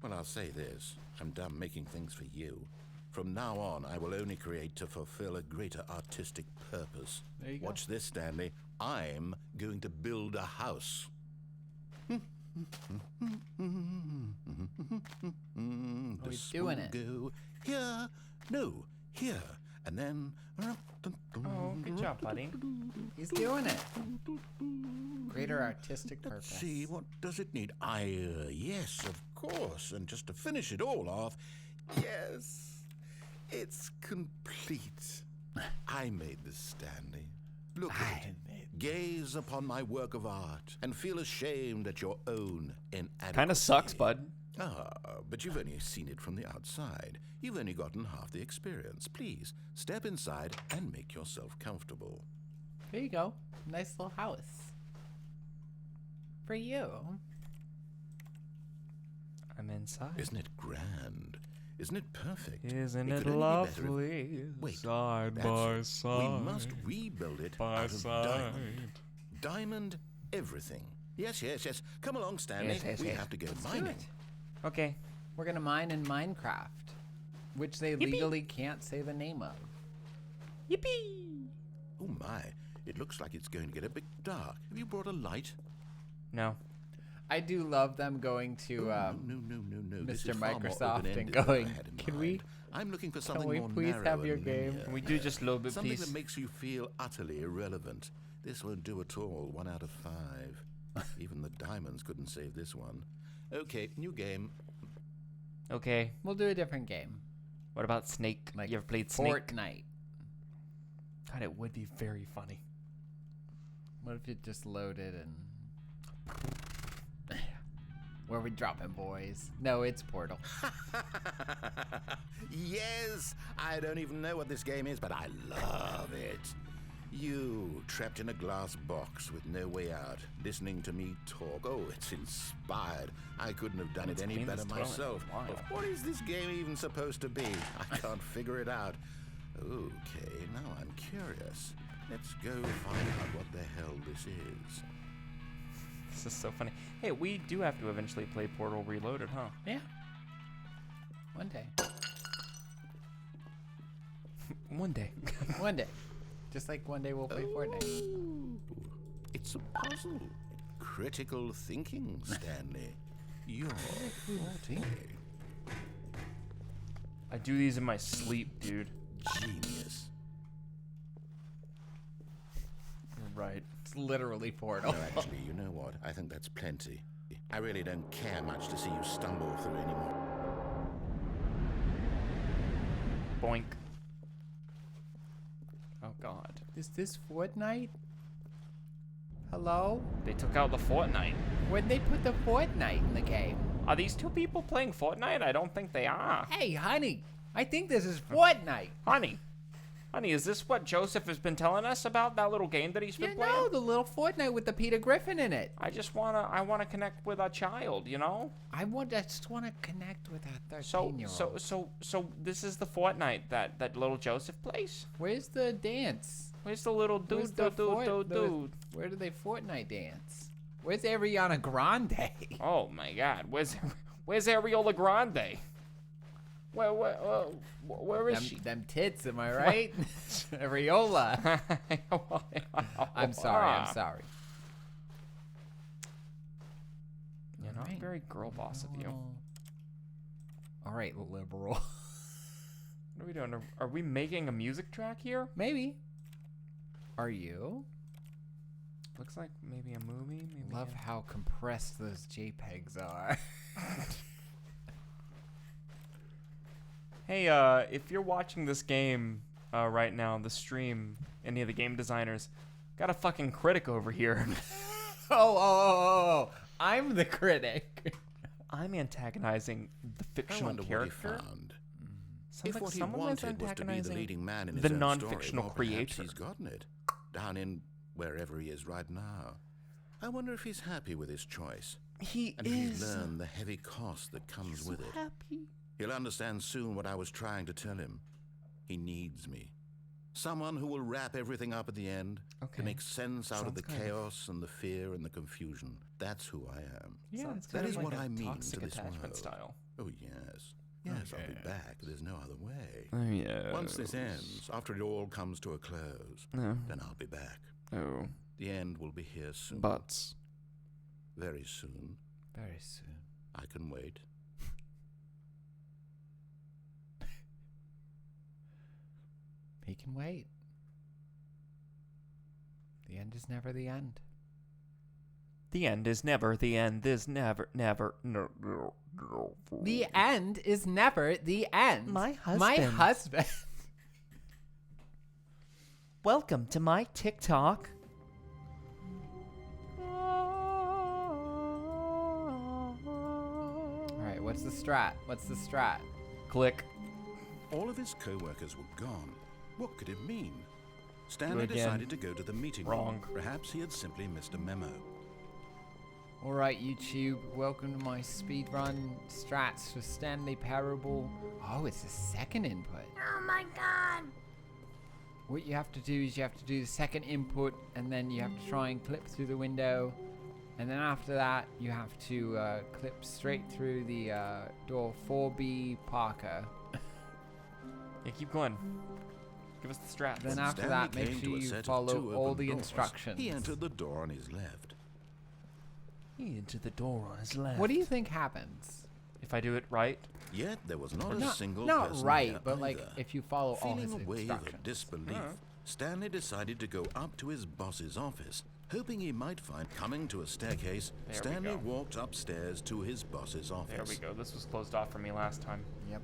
Well, I'll say this. I'm done making things for you. From now on, I will only create to fulfill a greater artistic purpose. There you go. Watch this, Stanley. I'm going to build a house. Oh, he's doing it. Go here, no, here, and then. Oh, good job, buddy. He's doing it. Greater artistic Let's purpose. see, what does it need? Yes, of course. And just to finish it all off, yes, it's complete. I made this, Stanley. Look at it. Gaze upon my work of art and feel ashamed at your own inadequacy. Kind of sucks, bud. Ah, but you've only seen it from the outside. You've only gotten half the experience. Please, step inside and make yourself comfortable. There you go. Nice little house. For you. I'm inside. Isn't it grand? Isn't it perfect? Isn't It it could only be better if- lovely? Wait, Side that's by it. side. We must rebuild it by out of side. diamond. Diamond everything. Yes. Come along, Stanley. Yes, we yes. have to go Let's do mining. it. Okay. We're gonna mine in Minecraft, which they legally can't say the name of. Yippee! Oh my, it looks like it's going to get a bit dark. Have you brought a light? No. I do love them going to No. This Mr. is far more Microsoft and open-ended than I going, had in "Can we- mind. I'm looking for something we more please narrow have your and game?" linear. Can we do just a little bit, Something please? that makes you feel utterly irrelevant. This won't do at all. 1 out of 5. Even the diamonds couldn't save this one. Okay, new game. Okay. We'll do a different game. What about Snake? Like You ever played Snake? Fortnite. God, it would be very funny. What if you just loaded and Where we dropping, boys? No, it's Portal. Yes! I don't even know what this game is, but I love it. You, trapped in a glass box with no way out, listening to me talk. Oh, it's inspired. I couldn't have done it any better myself. What is this game even supposed to be? I can't figure it out. Okay, now I'm curious. Let's go find out what the hell this is. This is so funny. Hey, we do have to eventually play Portal Reloaded, huh? Yeah. One day. One day. One day. Just like one day we'll play Fortnite. Ooh, it's a puzzle. Critical thinking, Stanley. You're 40. I do these in my sleep, dude. Genius. Right. It's literally Portal. No, actually, you know what? I think that's plenty. I really don't care much to see you stumble through anymore. Boink. Oh, God. Is this Fortnite? Hello? They took out the Fortnite. When'd they put the Fortnite in the game? Are these two people playing Fortnite? I don't think they are. Hey, honey. I think this is Fortnite. Honey, is this what Joseph has been telling us about, that little game that he's been playing? You know, the little Fortnite with the Peter Griffin in it. I wanna connect with a child, you know? I just wanna connect with that 13-year-old. So this is the Fortnite that little Joseph plays? Where's the dance? Where's the little Where's dude? the Where do they Fortnite dance? Where's Ariana Grande? Oh my God, where's Ariola Grande? Where is she? Them tits, am I right? Areola. I'm sorry. You're not very girl boss of you. All right, liberal. What are we doing? Are we making a music track here? Maybe. Are you? Looks like maybe a movie. Maybe Love how compressed those JPEGs are. Hey, if you're watching this game right now, the stream, any of the game designers, got a fucking critic over here. Oh, I'm the critic. I'm antagonizing the fictional character. What he found. Sounds If like what he someone was wanted was to be the antagonizing leading man in his the own non-fictional story, well, perhaps creator. he's gotten it. Down in wherever he is right now. I wonder if he's happy with his choice. He And he's learned the heavy cost that comes with it. happy. He'll understand soon what I was trying to tell him. He needs me. Someone who will wrap everything up at the end Okay. to make sense out of Sounds the kind of- chaos and the fear and the confusion. That's who I am. Yeah, That is what like a I mean toxic to this attachment world. style. Oh, yes. Yes, I'll be back. There's no other way. Oh yeah. Once this ends, after it all comes to a close, then I'll be back. Oh. The end will be here soon. Butts. Very soon. Very soon. I can wait. He can wait. The end is never the end. The end is never the end. Is never. No. The end is never the end. My My husband. husband. Welcome to my TikTok. All right, what's the strat? Click. All of his co-workers were gone. What could it mean? Stanley Again. decided to go to the meeting Wrong. room. Perhaps he had simply missed a memo. All right, YouTube, welcome to my speedrun strats for Stanley Parable. Oh, it's the second input. Oh my god! What you have to do is you have to do the second input, and then you have to try and clip through the window. And then after that, you have to clip straight through the door 4B Parker. Yeah, keep going. Give us the strats. Then When after Stanley that, make came sure to a you set of follow two all open the doors, instructions. He entered the door on his left. He entered the door on his left. What do you think happens? If I do it right? Yet there was not a Not, single not person right, there but like either. if you follow all Feeling his a wave instructions. of disbelief, Huh. Stanley decided to go up to his boss's office, hoping he might find coming to a staircase. There we Stanley go. walked upstairs to his boss's office. There we go. This was closed off for me last time. Yep.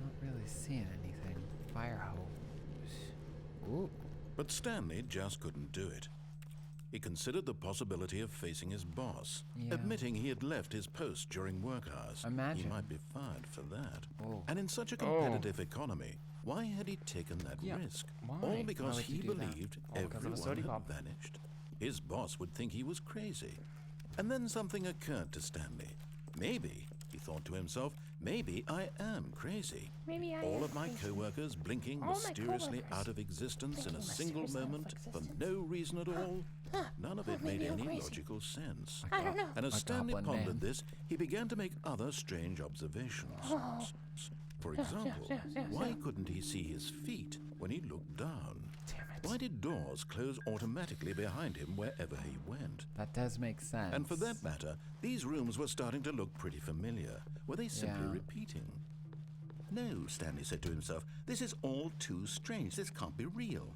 Not really seeing anything. Fire hose. Ooh. But Stanley just couldn't do it. He considered the possibility of facing his boss, Yeah. admitting he had left his post during work hours. Imagine. He might be fired for that. Oh. And in such a competitive economy, why had he taken that Yeah, risk? why? All Why because would you he do that? believed All because of a everyone sody had pop. vanished. His boss would think he was crazy. And then something occurred to Stanley. Maybe, he thought to himself, maybe I am crazy. Maybe I All am of my crazy. co-workers blinking All my mysteriously coworkers out of existence in a blinking single mysteriously out of moment for existence. no reason at all. None of it made maybe I'm any crazy. logical sense. I don't know. And as A Stanley goblin pondered man. this, he began to make other strange observations. Oh. For example, yes, why couldn't he see his feet when he looked down? Damn it. Why did doors close automatically behind him wherever he went? That does make sense. And for that matter, these rooms were starting to look pretty familiar. Were they simply Yeah. repeating? No, Stanley said to himself, this is all too strange. This can't be real.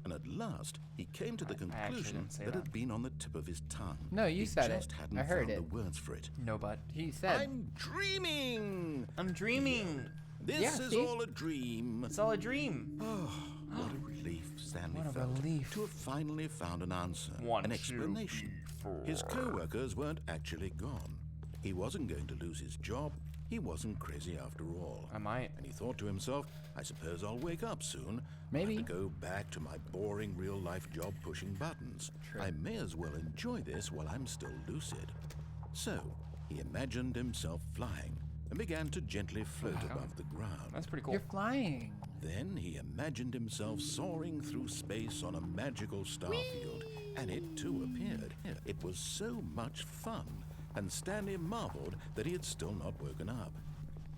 And at last, he came to the actually conclusion didn't say that that. had been on the tip of his tongue. No, you he said it. just hadn't I heard found it. the words for it. No, but He said. I'm dreaming! I'm dreaming. This Yeah, is see? all a dream. It's all a dream. Oh, what a relief Stanley What a felt relief. to have finally found an answer, One, an two, explanation. three, His co-workers weren't actually gone. He wasn't going to lose his job. He wasn't crazy after all. I might. And he thought to himself, I suppose I'll wake up soon. Maybe. I'll have to go back to my boring real-life job pushing buttons. True. I may as well enjoy this while I'm still lucid. So, he imagined himself flying and began to gently float above the ground. That's pretty cool. You're flying. Then he imagined himself soaring through space on a magical starfield, and it too appeared. It was so much fun, and Stanley marveled that he had still not woken up.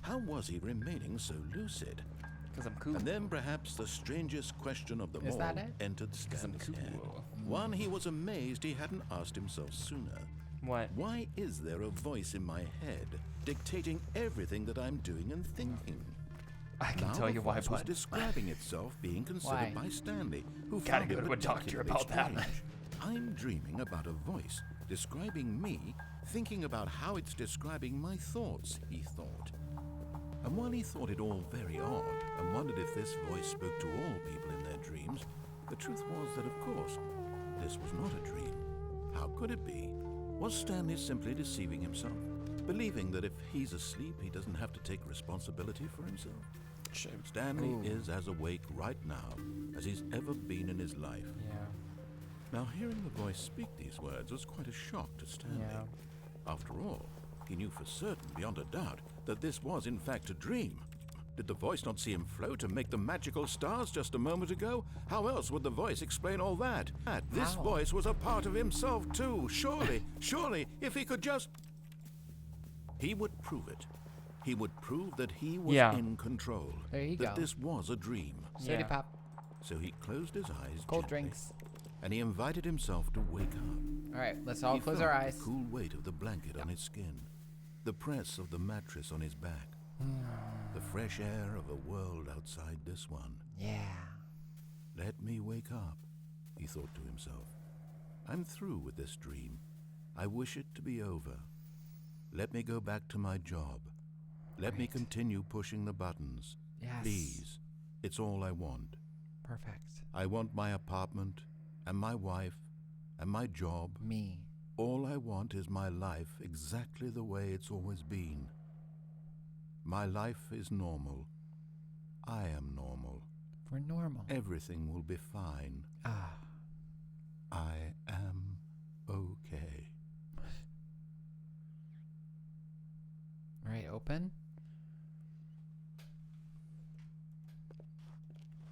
How was he remaining so lucid? Because I'm cool. And then perhaps the strangest question of them Is all that it? entered I'm Stanley's head. cool. One he was amazed he hadn't asked himself sooner. What? Why is there a voice in my head dictating everything that I'm doing and thinking? I can Now tell the you why, voice was bud. describing itself being considered Why? by Stanley, who Gotta found go it to a doctor particularly about that. strange. I'm dreaming about a voice describing me, thinking about how it's describing my thoughts, he thought. And while he thought it all very odd and wondered if this voice spoke to all people in their dreams, the truth was that, of course, this was not a dream. How could it be? Was Stanley simply deceiving himself, believing that if he's asleep, he doesn't have to take responsibility for himself? Stanley is as awake right now as he's ever been in his life. Yeah. Now, hearing the voice speak these words was quite a shock to Stanley. Yeah. After all, he knew for certain, beyond a doubt, that this was in fact a dream. Did the voice not see him float and make the magical stars just a moment ago? How else would the voice explain all that? This How? voice was a part of himself too. Surely, if he could just... He would prove it. He would prove that he was Yeah. in control. There you that go. this was a dream. Soda Yeah. pop. So he closed his eyes Cold gently, drinks. and he invited himself to wake up. All right, let's all He close felt our eyes. the cool weight of the blanket on his skin, the press of the mattress on his back, the fresh air of a world outside this one. Yeah. Let me wake up, he thought to himself. I'm through with this dream. I wish it to be over. Let me go back to my job. Let me Right. continue pushing the buttons. Yes. Please. It's all I want. Perfect. I want my apartment, and my wife, and my job. Me. All I want is my life exactly the way it's always been. My life is normal. I am normal. We're normal. Everything will be fine. Ah. I am okay. All right, open.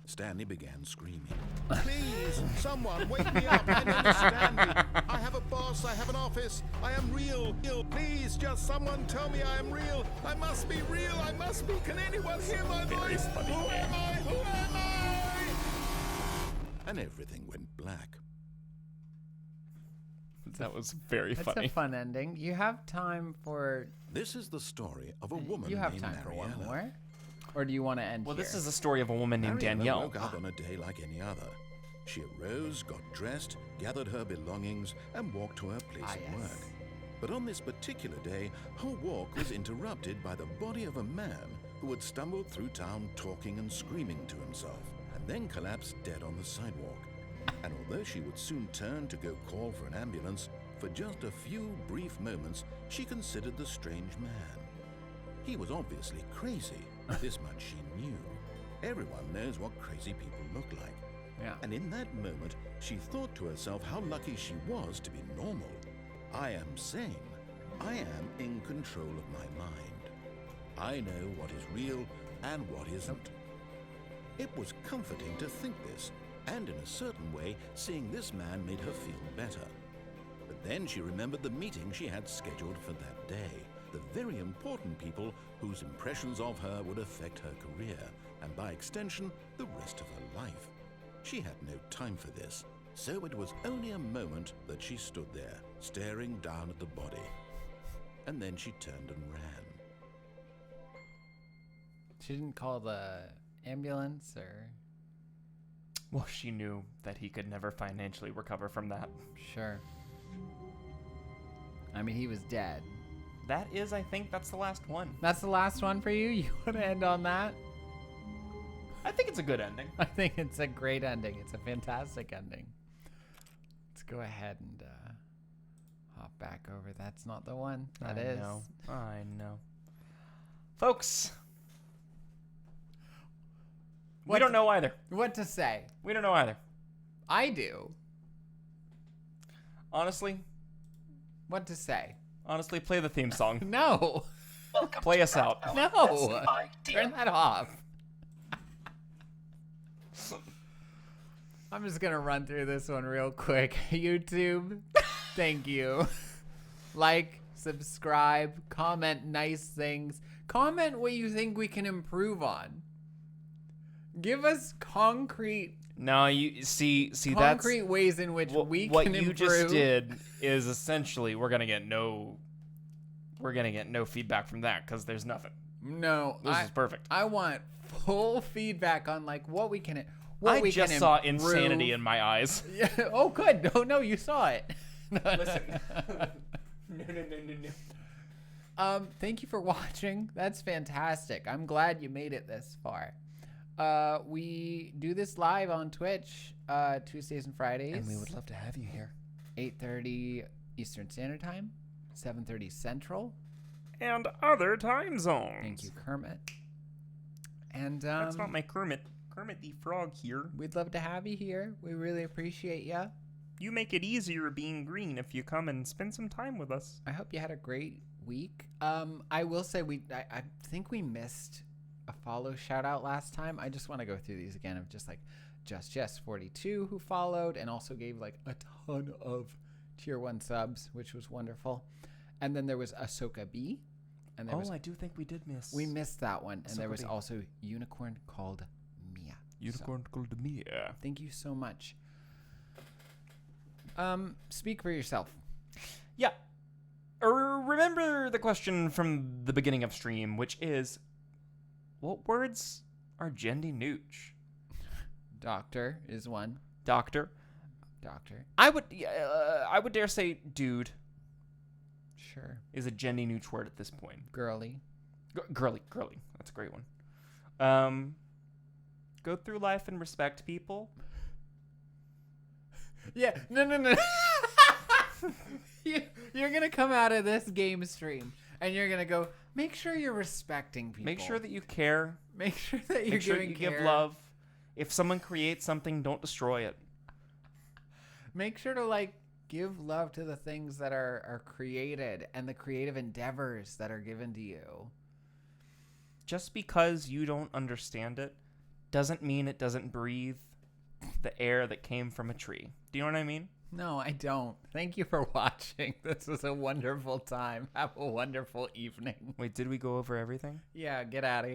Stanley began screaming. Please, someone wake me up. My name is Stanley. I have a boss. I have an office. I am real. Please, just someone tell me I am real. I must be real. I must be. Can anyone hear my voice? Who am I? Who am I? And everything went black. That was very That's funny. a fun ending. You have time for. This is the story of a woman You have named time for one Mariella. more, or do you want to end Well, here? this is the story of a woman named Mariella Danielle. woke up on a day like any other. She arose, got dressed, gathered her belongings, and walked to her place Ah, of yes. work. But on this particular day, her walk was interrupted by the body of a man who had stumbled through town talking and screaming to himself, and then collapsed dead on the sidewalk. And although she would soon turn to go call for an ambulance, for just a few brief moments she considered the strange man. He was obviously crazy. This much she knew. Everyone knows what crazy people look like. Yeah. And in that moment, she thought to herself how lucky she was to be normal. I am sane. I am in control of my mind. I know what is real and what isn't. It was comforting to think this, and in a certain way, seeing this man made her feel better. But then she remembered the meeting she had scheduled for that day, the very important people whose impressions of her would affect her career, and by extension, the rest of her life. She had no time for this, so it was only a moment that she stood there, staring down at the body. And then she turned and ran. She didn't call the ambulance or... Well, she knew that he could never financially recover from that. Sure. I mean, he was dead. That is, I think, that's the last one. That's the last one for you? You want to end on that? I think it's a good ending. I think it's a great ending. It's a fantastic ending. Let's go ahead and hop back over. That's not the one. That is. I know. Folks, we don't know either. What to say? We don't know either. I do. Honestly, What to say? honestly, play the theme song. No. Play us out. No. Turn that off. I'm just going to run through this one real quick. YouTube, thank you. Like, subscribe, comment nice things. Comment what you think we can improve on. Give us concrete No, you see that's concrete ways in which we what can you improve. just did is essentially we're gonna get no feedback from that because there's nothing. No, This is perfect. I want full feedback on like what we can. I just saw insanity in my eyes. Yeah. Oh, good. No, you saw it. Listen. No. Thank you for watching. That's fantastic. I'm glad you made it this far. We do this live on Twitch, Tuesdays and Fridays. And we would love to have you here. 8:30 Eastern Standard Time, 7:30 Central. And other time zones. Thank you, Kermit. And That's not my Kermit the Frog here. we'd love to have you here. We really appreciate you. You make it easier being green if you come and spend some time with us. I hope you had a great week. I will say I think we missed a follow shout out last time. I just want to go through these again of just like Just 42 who followed and also gave like a ton of tier 1 subs, which was wonderful. And then there was Ahsoka B. And there was, I do think we did miss. we missed that one. And there Ahsoka was B. also Unicorn called Mia. Unicorn called Mia. Thank you so much. Speak for yourself. Yeah. Remember the question from the beginning of stream, which is, what words are Jendi Nooch? Doctor is one. Doctor. Doctor. I would dare say dude Sure. is a Jendi Nooch word at this point. Girly. Girly. That's a great one. Go through life and respect people. Yeah. No. You're going to come out of this game stream and you're going to go, make sure you're respecting people. Make sure that you care. Make sure that you're Make sure giving you care. give love. If someone creates something, don't destroy it. Make sure to like give love to the things that are created and the creative endeavors that are given to you. Just because you don't understand it doesn't mean it doesn't breathe the air that came from a tree. Do you know what I mean? No, I don't. Thank you for watching. This was a wonderful time. Have a wonderful evening. Wait, did we go over everything? Yeah, get out of here.